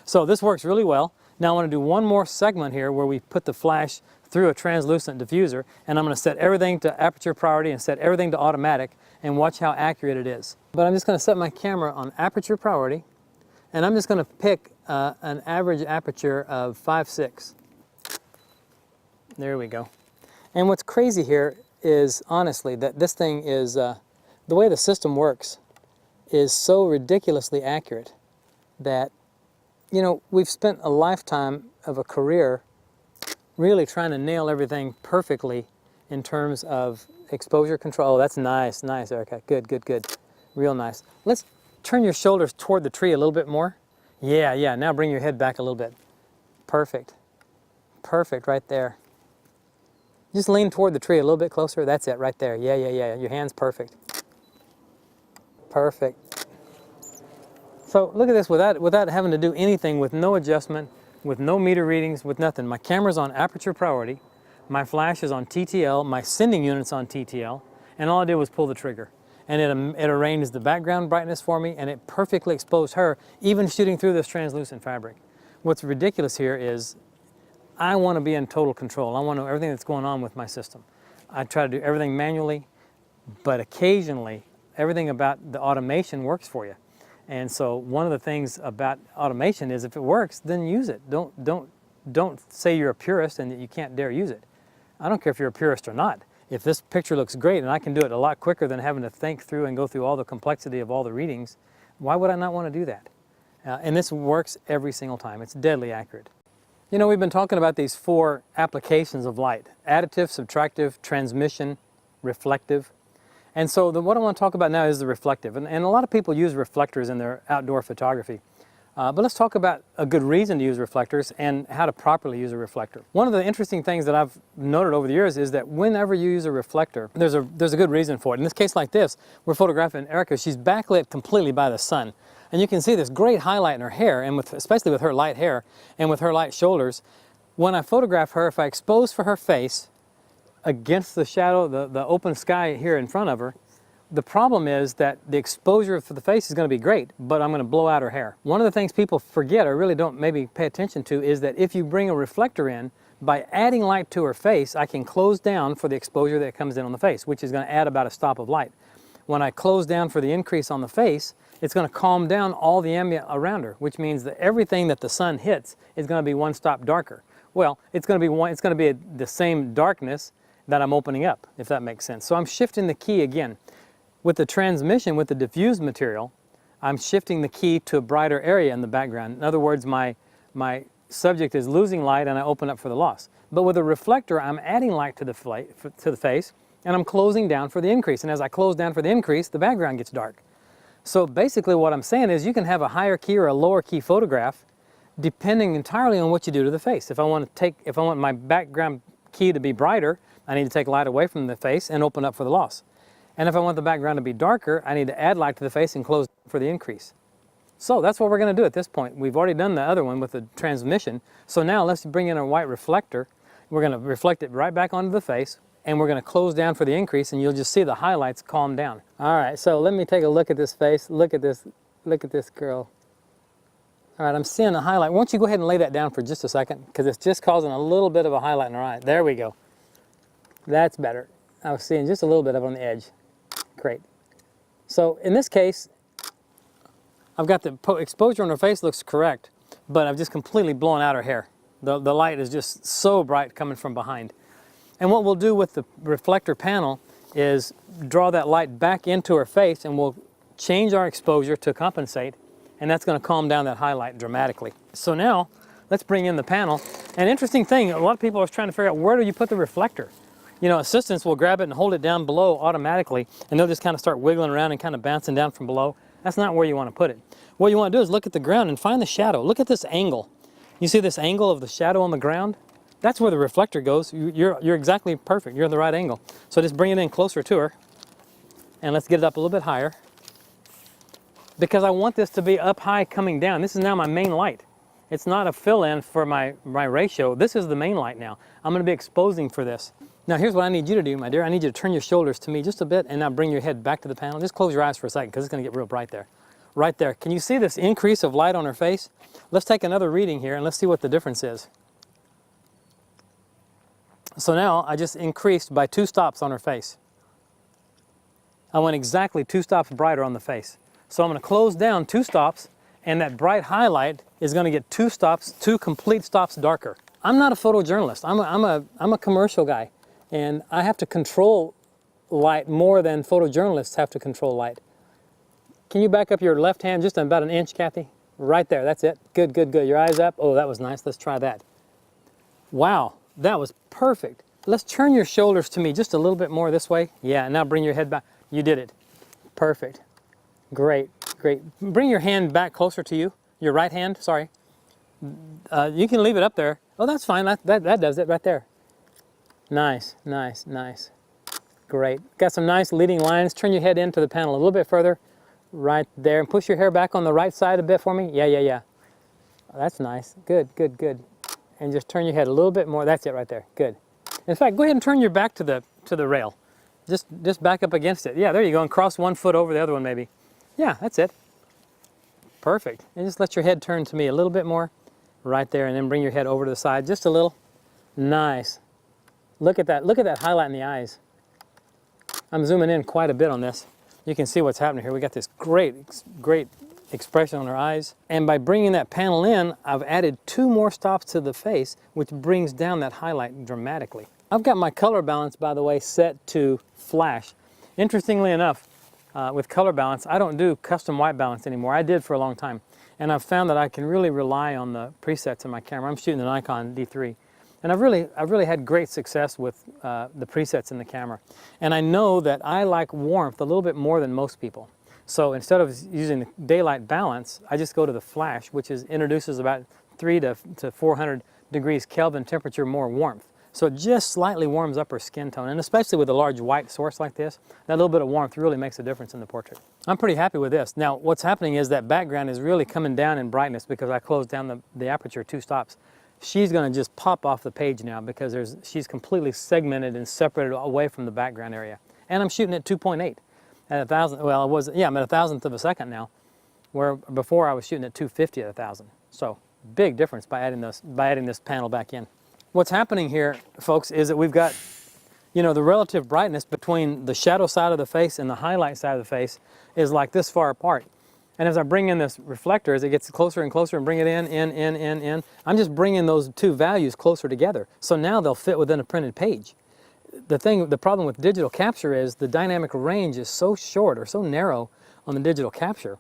Speaker 1: So this works really well. Now I want to do one more segment here where we put the flash through a translucent diffuser, and I'm going to set everything to aperture priority and set everything to automatic and watch how accurate it is. But I'm just going to set my camera on aperture priority, and I'm just going to pick an average aperture of 5.6. There we go. And what's crazy here is, honestly, that this thing is, the way the system works is so ridiculously accurate that, you know, we've spent a lifetime of a career really trying to nail everything perfectly in terms of exposure control. Oh, that's nice, Erica. Good. Real nice. Let's turn your shoulders toward the tree a little bit more. Yeah. Now bring your head back a little bit. Perfect right there. Just lean toward the tree a little bit closer. That's it, right there. Yeah. Your hand's perfect. Perfect. So look at this, without having to do anything, with no adjustment, with no meter readings, with nothing. My camera's on aperture priority, my flash is on TTL, my sending unit's on TTL, and all I did was pull the trigger. And it arranged the background brightness for me, and it perfectly exposed her, even shooting through this translucent fabric. What's ridiculous here is I want to be in total control. I want to know everything that's going on with my system. I try to do everything manually, but occasionally everything about the automation works for you. And so one of the things about automation is if it works, then use it. Don't say you're a purist and that you can't dare use it. I don't care if you're a purist or not. If this picture looks great and I can do it a lot quicker than having to think through and go through all the complexity of all the readings, why would I not want to do that? And this works every single time. It's deadly accurate. You know, we've been talking about these 4 applications of light: additive, subtractive, transmission, reflective. And so what I want to talk about now is the reflective. And a lot of people use reflectors in their outdoor photography. But let's talk about a good reason to use reflectors and how to properly use a reflector. One of the interesting things that I've noted over the years is that whenever you use a reflector, there's a good reason for it. In this case like this, we're photographing Erica. She's backlit completely by the sun. And you can see this great highlight in her hair, and especially with her light hair and with her light shoulders. When I photograph her, if I expose for her face against the shadow, the open sky here in front of her, the problem is that the exposure for the face is going to be great, but I'm going to blow out her hair. One of the things people forget or really don't maybe pay attention to is that if you bring a reflector in, by adding light to her face, I can close down for the exposure that comes in on the face, which is going to add about a stop of light. When I close down for the increase on the face, it's going to calm down all the ambient around her, which means that everything that the sun hits is going to be one stop darker. Well, it's going to be the same darkness that I'm opening up, if that makes sense. So I'm shifting the key again. With the transmission, with the diffused material, I'm shifting the key to a brighter area in the background. In other words, my subject is losing light and I open up for the loss. But with a reflector, I'm adding light to the face and I'm closing down for the increase. And as I close down for the increase, the background gets dark. So basically what I'm saying is you can have a higher key or a lower key photograph depending entirely on what you do to the face. If I want my background key to be brighter, I need to take light away from the face and open up for the loss. And if I want the background to be darker, I need to add light to the face and close for the increase. So that's what we're going to do at this point. We've already done the other one with the transmission. So now let's bring in a white reflector. We're going to reflect it right back onto the face, and we're going to close down for the increase, and you'll just see the highlights calm down. All right, so let me take a look at this face. Look at this girl. All right, I'm seeing a highlight. Why don't you go ahead and lay that down for just a second, because it's just causing a little bit of a highlight in her eye. There we go. That's better. I was seeing just a little bit of it on the edge. Great. So in this case, I've got the exposure on her face looks correct, but I've just completely blown out her hair. The light is just so bright coming from behind. And what we'll do with the reflector panel is draw that light back into her face, and we'll change our exposure to compensate, and that's going to calm down that highlight dramatically. So now let's bring in the panel. An interesting thing, a lot of people are trying to figure out, where do you put the reflector? You know, assistants will grab it and hold it down below automatically, and they'll just kind of start wiggling around and kind of bouncing down from below. That's not where you want to put it. What you want to do is look at the ground and find the shadow. Look at this angle. You see this angle of the shadow on the ground? That's where the reflector goes. You're exactly perfect. You're in the right angle. So just bring it in closer to her, and let's get it up a little bit higher, because I want this to be up high coming down. This is now my main light. It's not a fill-in for my ratio. This is the main light now. I'm going to be exposing for this. Now here's what I need you to do, my dear. I need you to turn your shoulders to me just a bit, and now bring your head back to the panel. Just close your eyes for a second, because it's going to get real bright there. Right there. Can you see this increase of light on her face? Let's take another reading here, and let's see what the difference is. So now I just increased by 2 stops on her face. I went exactly 2 stops brighter on the face. So I'm going to close down 2 stops, and that bright highlight is going to get 2 stops, 2 complete stops darker. I'm not a photojournalist. I'm a commercial guy, and I have to control light more than photojournalists have to control light. Can you back up your left hand just about an inch, Kathy? Right there, that's it. Good, good, good. Your eyes up. Oh, that was nice. Let's try that. Wow, that was perfect. Let's turn your shoulders to me just a little bit more this way. Yeah, now bring your head back. You did it. Perfect. Great, great. Bring your hand back closer to you. Your right hand, sorry. You can leave it up there. Oh, that's fine. That does it right there. Nice, nice, nice. Great. Got some nice leading lines. Turn your head into the panel a little bit further. right there. And push your hair back on the right side a bit for me. Yeah, yeah, yeah. That's nice. Good, good, good. And just turn your head a little bit more. That's it right there. Good. In fact, go ahead and turn your back to the rail. Just back up against it. Yeah, there you go. And cross one foot over the other one maybe. Yeah, that's it. Perfect. And just let your head turn to me a little bit more. Right there, and then bring your head over to the side just a little. Nice. Look at that. Look at that highlight in the eyes. I'm zooming in quite a bit on this. You can see what's happening here. We got this great expression on her eyes. And by bringing that panel in, I've added 2 more stops to the face, which brings down that highlight dramatically. I've got my color balance, by the way, set to flash. Interestingly enough, with color balance, I don't do custom white balance anymore. I did for a long time. And I've found that I can really rely on the presets in my camera. I'm shooting an Nikon D3. And I've really had great success with the presets in the camera. And I know that I like warmth a little bit more than most people. So instead of using the daylight balance, I just go to the flash, which introduces about 300 to 400 degrees Kelvin temperature more warmth. So it just slightly warms up her skin tone, and especially with a large white source like this, that little bit of warmth really makes a difference in the portrait. I'm pretty happy with this. Now, what's happening is that background is really coming down in brightness because I closed down the aperture 2 stops. She's going to just pop off the page now because she's completely segmented and separated away from the background area. And I'm shooting at 2.8 at 1,000. Well, I'm at 1,000th of a second now, where before I was shooting at 250 at 1,000. So big difference by adding this panel back in. What's happening here, folks, is that we've got, the relative brightness between the shadow side of the face and the highlight side of the face is like this far apart. And as I bring in this reflector, as it gets closer and closer and bring it in, I'm just bringing those 2 values closer together. So now they'll fit within a printed page. The problem with digital capture is the dynamic range is so short or so narrow on the digital capture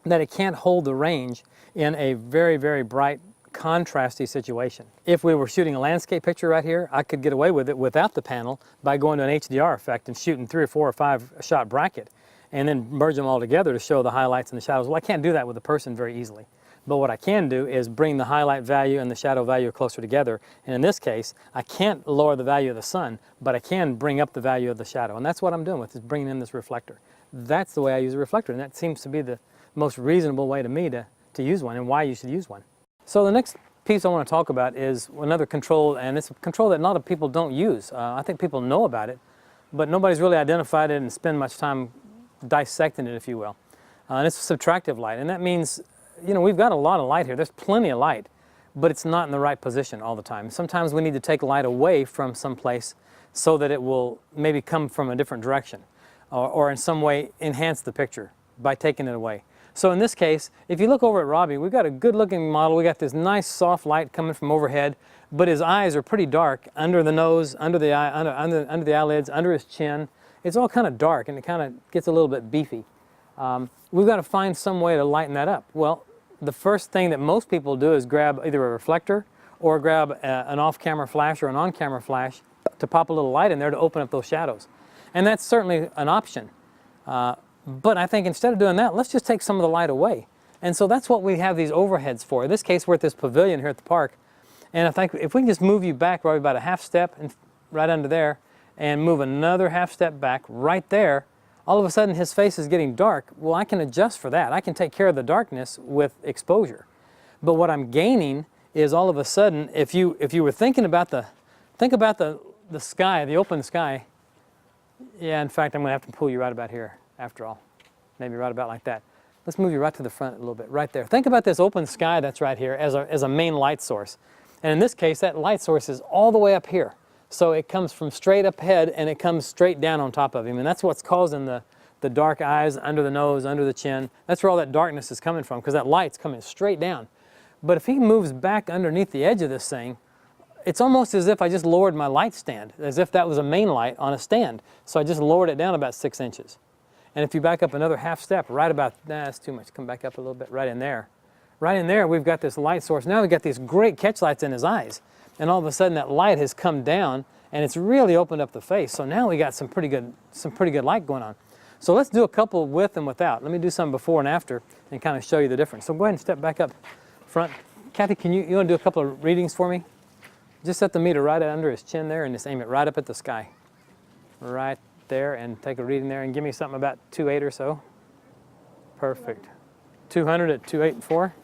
Speaker 1: that it can't hold the range in a very, very bright, contrasty situation. If we were shooting a landscape picture right here, I could get away with it without the panel by going to an HDR effect and shooting 3 or 4 or 5 shot bracket and then merge them all together to show the highlights and the shadows. Well, I can't do that with a person very easily. But what I can do is bring the highlight value and the shadow value closer together. And in this case, I can't lower the value of the sun, but I can bring up the value of the shadow. And that's what I'm doing with is bringing in this reflector. That's the way I use a reflector, and that seems to be the most reasonable way to me to use one and why you should use one. So the next piece I want to talk about is another control, and it's a control that a lot of people don't use. I think people know about it, but nobody's really identified it and spend much time dissecting it, if you will. And it's a subtractive light, and that means, we've got a lot of light here. There's plenty of light, but it's not in the right position all the time. Sometimes we need to take light away from some place so that it will maybe come from a different direction or in some way enhance the picture by taking it away. So in this case, if you look over at Robbie, we've got a good looking model. We got this nice soft light coming from overhead, but his eyes are pretty dark under the nose, under the eye, under the eyelids, under his chin. It's all kind of dark and it kind of gets a little bit beefy. We've got to find some way to lighten that up. Well, the first thing that most people do is grab either a reflector or grab an off-camera flash or an on-camera flash to pop a little light in there to open up those shadows. And that's certainly an option. But I think instead of doing that, let's just take some of the light away. And so that's what we have these overheads for. In this case, we're at this pavilion here at the park. And I think if we can just move you back probably about a half step and right under there and move another half step back right there, all of a sudden his face is getting dark. Well, I can adjust for that. I can take care of the darkness with exposure. But what I'm gaining is all of a sudden, if you were thinking about the sky, the open sky. Yeah, in fact, I'm going to have to pull you right about here after all. Maybe right about like that. Let's move you right to the front a little bit, right there. Think about this open sky that's right here as a main light source. And in this case, that light source is all the way up here. So it comes from straight up ahead and it comes straight down on top of him. And that's what's causing the dark eyes, under the nose, under the chin. That's where all that darkness is coming from, because that light's coming straight down. But if he moves back underneath the edge of this thing, it's almost as if I just lowered my light stand, as if that was a main light on a stand. So I just lowered it down about 6 inches. And if you back up another half step, right about, that's too much, come back up a little bit, right in there. Right in there, we've got this light source. Now we've got these great catch lights in his eyes. And all of a sudden that light has come down and it's really opened up the face. So now we got some pretty good light going on. So let's do a couple with and without. Let me do some before and after and kind of show you the difference. So go ahead and step back up front. Kathy, you want to do a couple of readings for me? Just set the meter right under his chin there and just aim it right up at the sky. Right there, and take a reading there and give me something about 2.8 or so. Perfect. 200 at 284.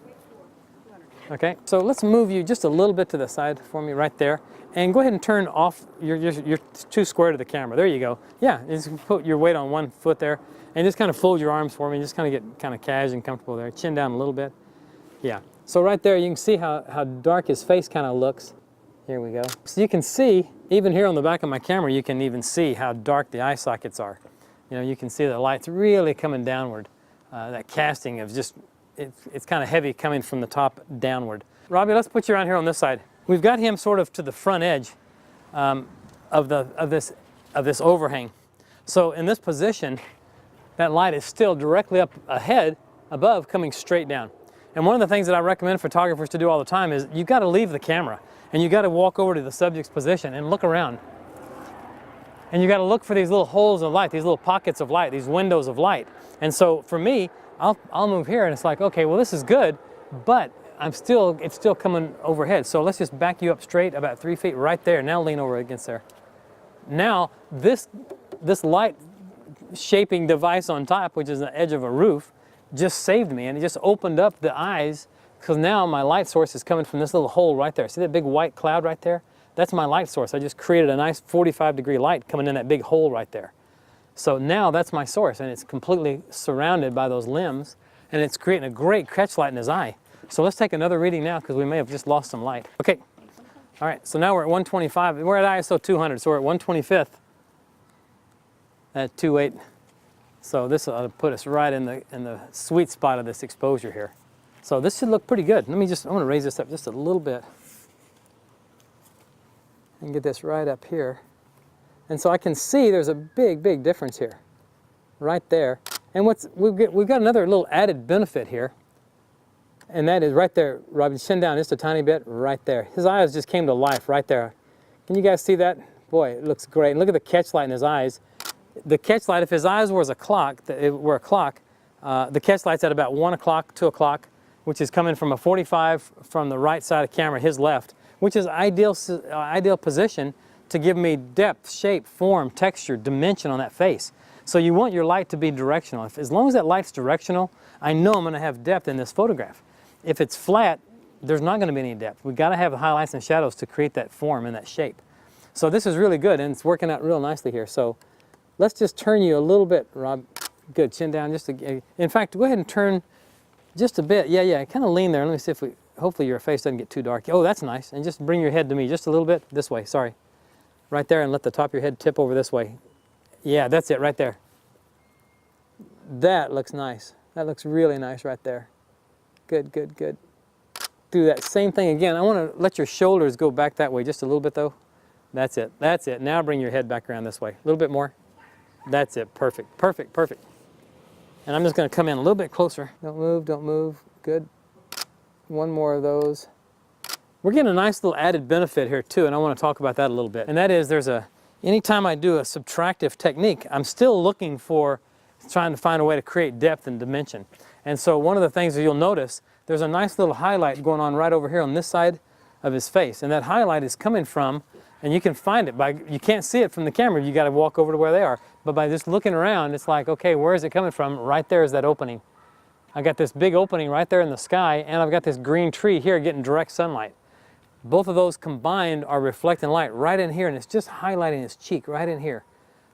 Speaker 1: Okay, so let's move you just a little bit to the side for me right there. And go ahead and turn off, you're too square to the camera. There you go. Yeah, just put your weight on one foot there. And just kind of fold your arms for me. Just kind of get kind of cash and comfortable there. Chin down a little bit. Yeah. So right there, you can see how dark his face kind of looks. Here we go. So you can see, even here on the back of my camera, you can even see how dark the eye sockets are. You know, you can see the light's really coming downward. That casting of just, it's kind of heavy coming from the top downward. Robbie, let's put you around here on this side. We've got him sort of to the front edge of this overhang. So in this position, that light is still directly up ahead, above, coming straight down. And one of the things that I recommend photographers to do all the time is you've got to leave the camera and you've got to walk over to the subject's position and look around. And you've got to look for these little holes of light, these little pockets of light, these windows of light. And so for me, I'll move here and it's like, okay, well this is good, but it's still coming overhead. So let's just back you up straight about 3 feet right there. Now lean over against there. Now this light shaping device on top, which is the edge of a roof, just saved me, and it just opened up the eyes, because now my light source is coming from this little hole right there. See that big white cloud right there? That's my light source. I just created a nice 45-degree light coming in that big hole right there. So now that's my source, and it's completely surrounded by those limbs, and it's creating a great catch light in his eye. So let's take another reading now, because we may have just lost some light. Okay, all right, so now we're at 125. We're at ISO 200, so we're at 125th. At 2.8, so this will put us right in the sweet spot of this exposure here. So this should look pretty good. I want to raise this up just a little bit and get this right up here. And so I can see there's a big difference here, right there. And we've got another little added benefit here, and that is right there. Robbie, chin down just a tiny bit, right there. His eyes just came to life right there. Can you guys see that? Boy, it looks great. And look at the catch light in his eyes. The catch light, if his eyes were a clock, the catch light's at about 1 o'clock, 2 o'clock, which is coming from a 45 from the right side of the camera, his left, which is ideal position to give me depth, shape, form, texture, dimension on that face. So you want your light to be directional. As long as that light's directional, I know I'm going to have depth in this photograph. If it's flat, there's not going to be any depth. We've got to have highlights and shadows to create that form and that shape. So this is really good, and it's working out real nicely here. So let's just turn you a little bit, Rob. Good, chin down just a, in fact, go ahead and turn just a bit. Yeah, kind of lean there. Let me see if hopefully your face doesn't get too dark. Oh, that's nice. And just bring your head to me just a little bit this way, sorry. Right there, and let the top of your head tip over this way. Yeah, that's it right there. That looks nice. That looks really nice right there. Good. Do that same thing again. I want to let your shoulders go back that way just a little bit though. That's it. Now bring your head back around this way. A little bit more. That's it, perfect. And I'm just going to come in a little bit closer. Don't move, good. One more of those. We're getting a nice little added benefit here too, and I want to talk about that a little bit. And that is anytime I do a subtractive technique, I'm still looking for trying to find a way to create depth and dimension. And so one of the things that you'll notice, there's a nice little highlight going on right over here on this side of his face. And that highlight is coming from, and you can find it you can't see it from the camera, you got to walk over to where they are. But by just looking around, it's like, okay, where is it coming from? Right there is that opening. I got this big opening right there in the sky, and I've got this green tree here getting direct sunlight. Both of those combined are reflecting light right in here, and it's just highlighting his cheek right in here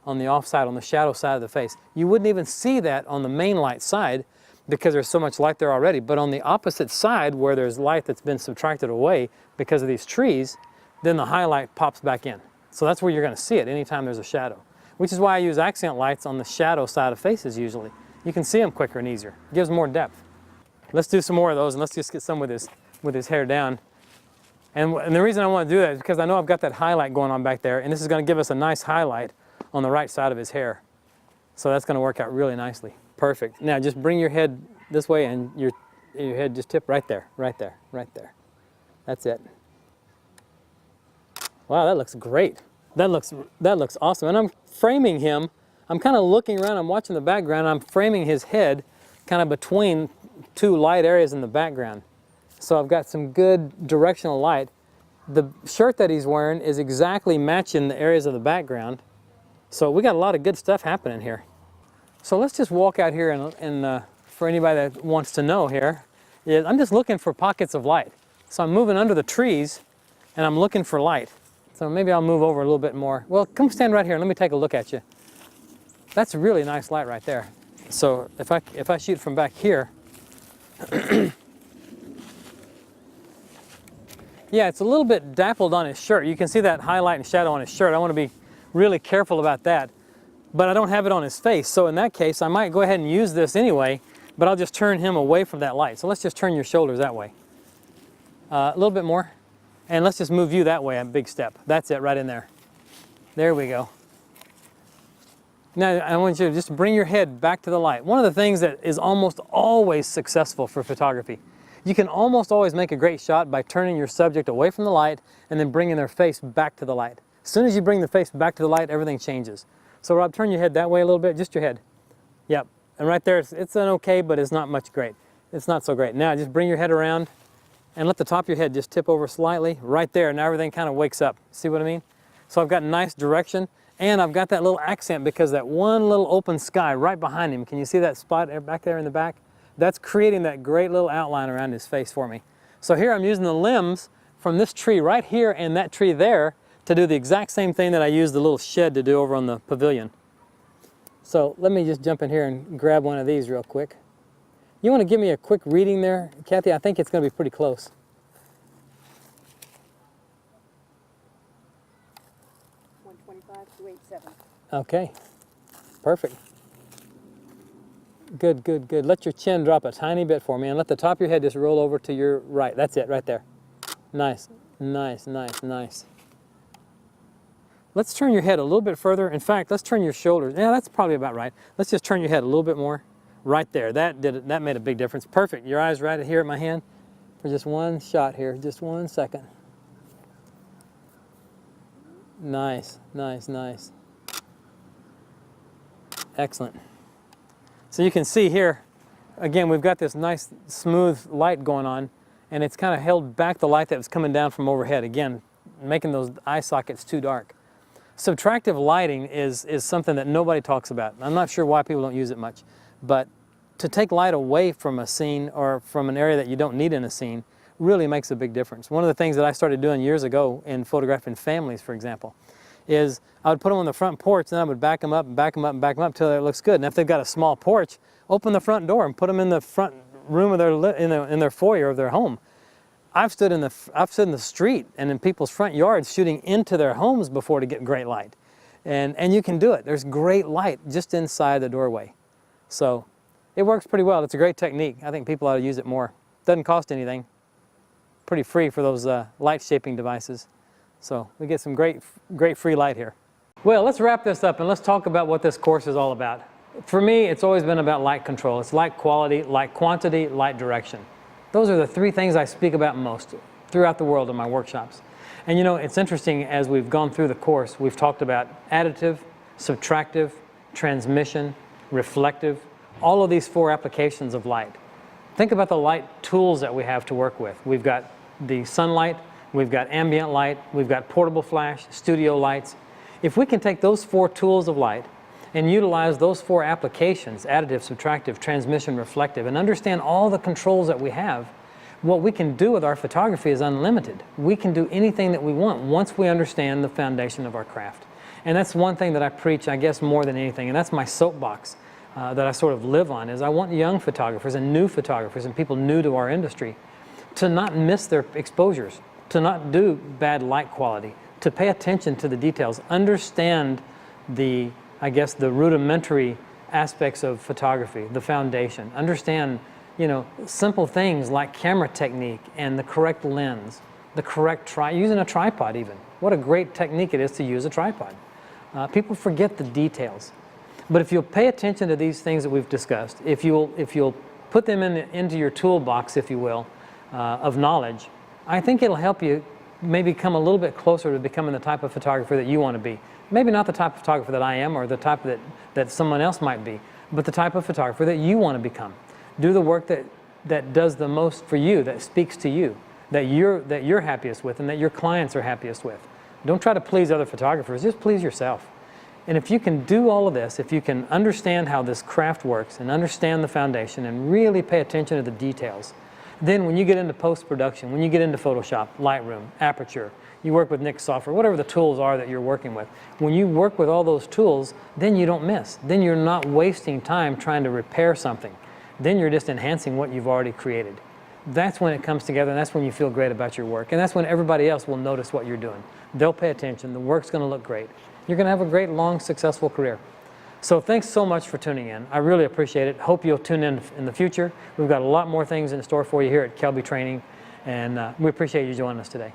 Speaker 1: on the off side, on the shadow side of the face. You wouldn't even see that on the main light side because there's so much light there already. But on the opposite side, where there's light that's been subtracted away because of these trees, then the highlight pops back in. So that's where you're going to see it anytime there's a shadow, which is why I use accent lights on the shadow side of faces usually. You can see them quicker and easier. It gives more depth. Let's do some more of those, and let's just get some with his hair down. And the reason I want to do that is because I know I've got that highlight going on back there, and this is going to give us a nice highlight on the right side of his hair. So that's going to work out really nicely. Perfect. Now just bring your head this way, and your head just tip right there. That's it. Wow, that looks great. That looks awesome. And I'm framing him. I'm kind of looking around, I'm watching the background, I'm framing his head kind of between two light areas in the background. So I've got some good directional light. The shirt that he's wearing is exactly matching the areas of the background. So we got a lot of good stuff happening here. So let's just walk out here and for anybody that wants to know here, is I'm just looking for pockets of light. So I'm moving under the trees and I'm looking for light. So maybe I'll move over a little bit more. Well, come stand right here and let me take a look at you. That's a really nice light right there. So if I shoot from back here, yeah, it's a little bit dappled on his shirt. You can see that highlight and shadow on his shirt. I want to be really careful about that. But I don't have it on his face. So in that case, I might go ahead and use this anyway, but I'll just turn him away from that light. So let's just turn your shoulders that way. A little bit more. And let's just move you that way, a big step. That's it, right in there. There we go. Now I want you to just bring your head back to the light. One of the things that is almost always successful for photography, you can almost always make a great shot by turning your subject away from the light and then bringing their face back to the light. As soon as you bring the face back to the light, everything changes. So Rob, turn your head that way a little bit, just your head. Yep, and right there, it's an okay, but it's not much great. It's not so great. Now just bring your head around and let the top of your head just tip over slightly. Right there, now everything kind of wakes up. See what I mean? So I've got nice direction, and I've got that little accent because that one little open sky right behind him. Can you see that spot back there in the back? That's creating that great little outline around his face for me. So here I'm using the limbs from this tree right here and that tree there to do the exact same thing that I used the little shed to do over on the pavilion. So let me just jump in here and grab one of these real quick. You want to give me a quick reading there, Kathy? I think it's going to be pretty close.
Speaker 2: .125-287.
Speaker 1: Okay, perfect. Good, good, good. Let your chin drop a tiny bit for me and let the top of your head just roll over to your right. That's it, right there. Nice, nice, nice, nice. Let's turn your head a little bit further. In fact, let's turn your shoulders. Yeah, that's probably about right. Let's just turn your head a little bit more. Right there. That did it. That made a big difference. Perfect. Your eyes right here at my hand for just one shot here. Just 1 second. Nice, nice, nice. Excellent. So you can see here, again, we've got this nice smooth light going on, and it's kind of held back the light that was coming down from overhead. Again, making those eye sockets too dark. Subtractive lighting is something that nobody talks about. I'm not sure why people don't use it much, but to take light away from a scene or from an area that you don't need in a scene really makes a big difference. One of the things that I started doing years ago in photographing families, for example, is I would put them on the front porch, then I would back them up and back them up and back them up until it looks good. And if they've got a small porch, open the front door and put them in the front room of in their foyer of their home. I've stood in the street and in people's front yards shooting into their homes before to get great light. And you can do it. There's great light just inside the doorway. So it works pretty well. It's a great technique. I think people ought to use it more. Doesn't cost anything. Pretty free for those light shaping devices. So we get some great free light here. Well, let's wrap this up and let's talk about what this course is all about. For me, it's always been about light control. It's light quality, light quantity, light direction. Those are the three things I speak about most throughout the world in my workshops. And you know, it's interesting, as we've gone through the course, we've talked about additive, subtractive, transmission, reflective, all of these four applications of light. Think about the light tools that we have to work with. We've got the sunlight, we've got ambient light, we've got portable flash, studio lights. If we can take those four tools of light and utilize those four applications, additive, subtractive, transmission, reflective, and understand all the controls that we have, what we can do with our photography is unlimited. We can do anything that we want once we understand the foundation of our craft. And that's one thing that I preach, I guess, more than anything, and that's my soapbox that I sort of live on, is I want young photographers and new photographers and people new to our industry to not miss their exposures, to not do bad light quality, to pay attention to the details, understand the, I guess, the rudimentary aspects of photography, the foundation, understand, you know, simple things like camera technique and the correct lens, the correct using a tripod even. What a great technique it is to use a tripod. People forget the details. But if you'll pay attention to these things that we've discussed, if you'll put them into your toolbox, if you will, of knowledge, I think it'll help you maybe come a little bit closer to becoming the type of photographer that you want to be. Maybe not the type of photographer that I am or the type that someone else might be, but the type of photographer that you want to become. Do the work that does the most for you, that speaks to you, that you're happiest with and that your clients are happiest with. Don't try to please other photographers, just please yourself. And if you can do all of this, if you can understand how this craft works and understand the foundation and really pay attention to the details, then when you get into post-production, when you get into Photoshop, Lightroom, Aperture, you work with Nik software, whatever the tools are that you're working with, when you work with all those tools, then you don't miss. Then you're not wasting time trying to repair something. Then you're just enhancing what you've already created. That's when it comes together, and that's when you feel great about your work. And that's when everybody else will notice what you're doing. They'll pay attention. The work's going to look great. You're going to have a great, long, successful career. So thanks so much for tuning in. I really appreciate it. Hope you'll tune in the future. We've got a lot more things in store for you here at Kelby Training, and we appreciate you joining us today.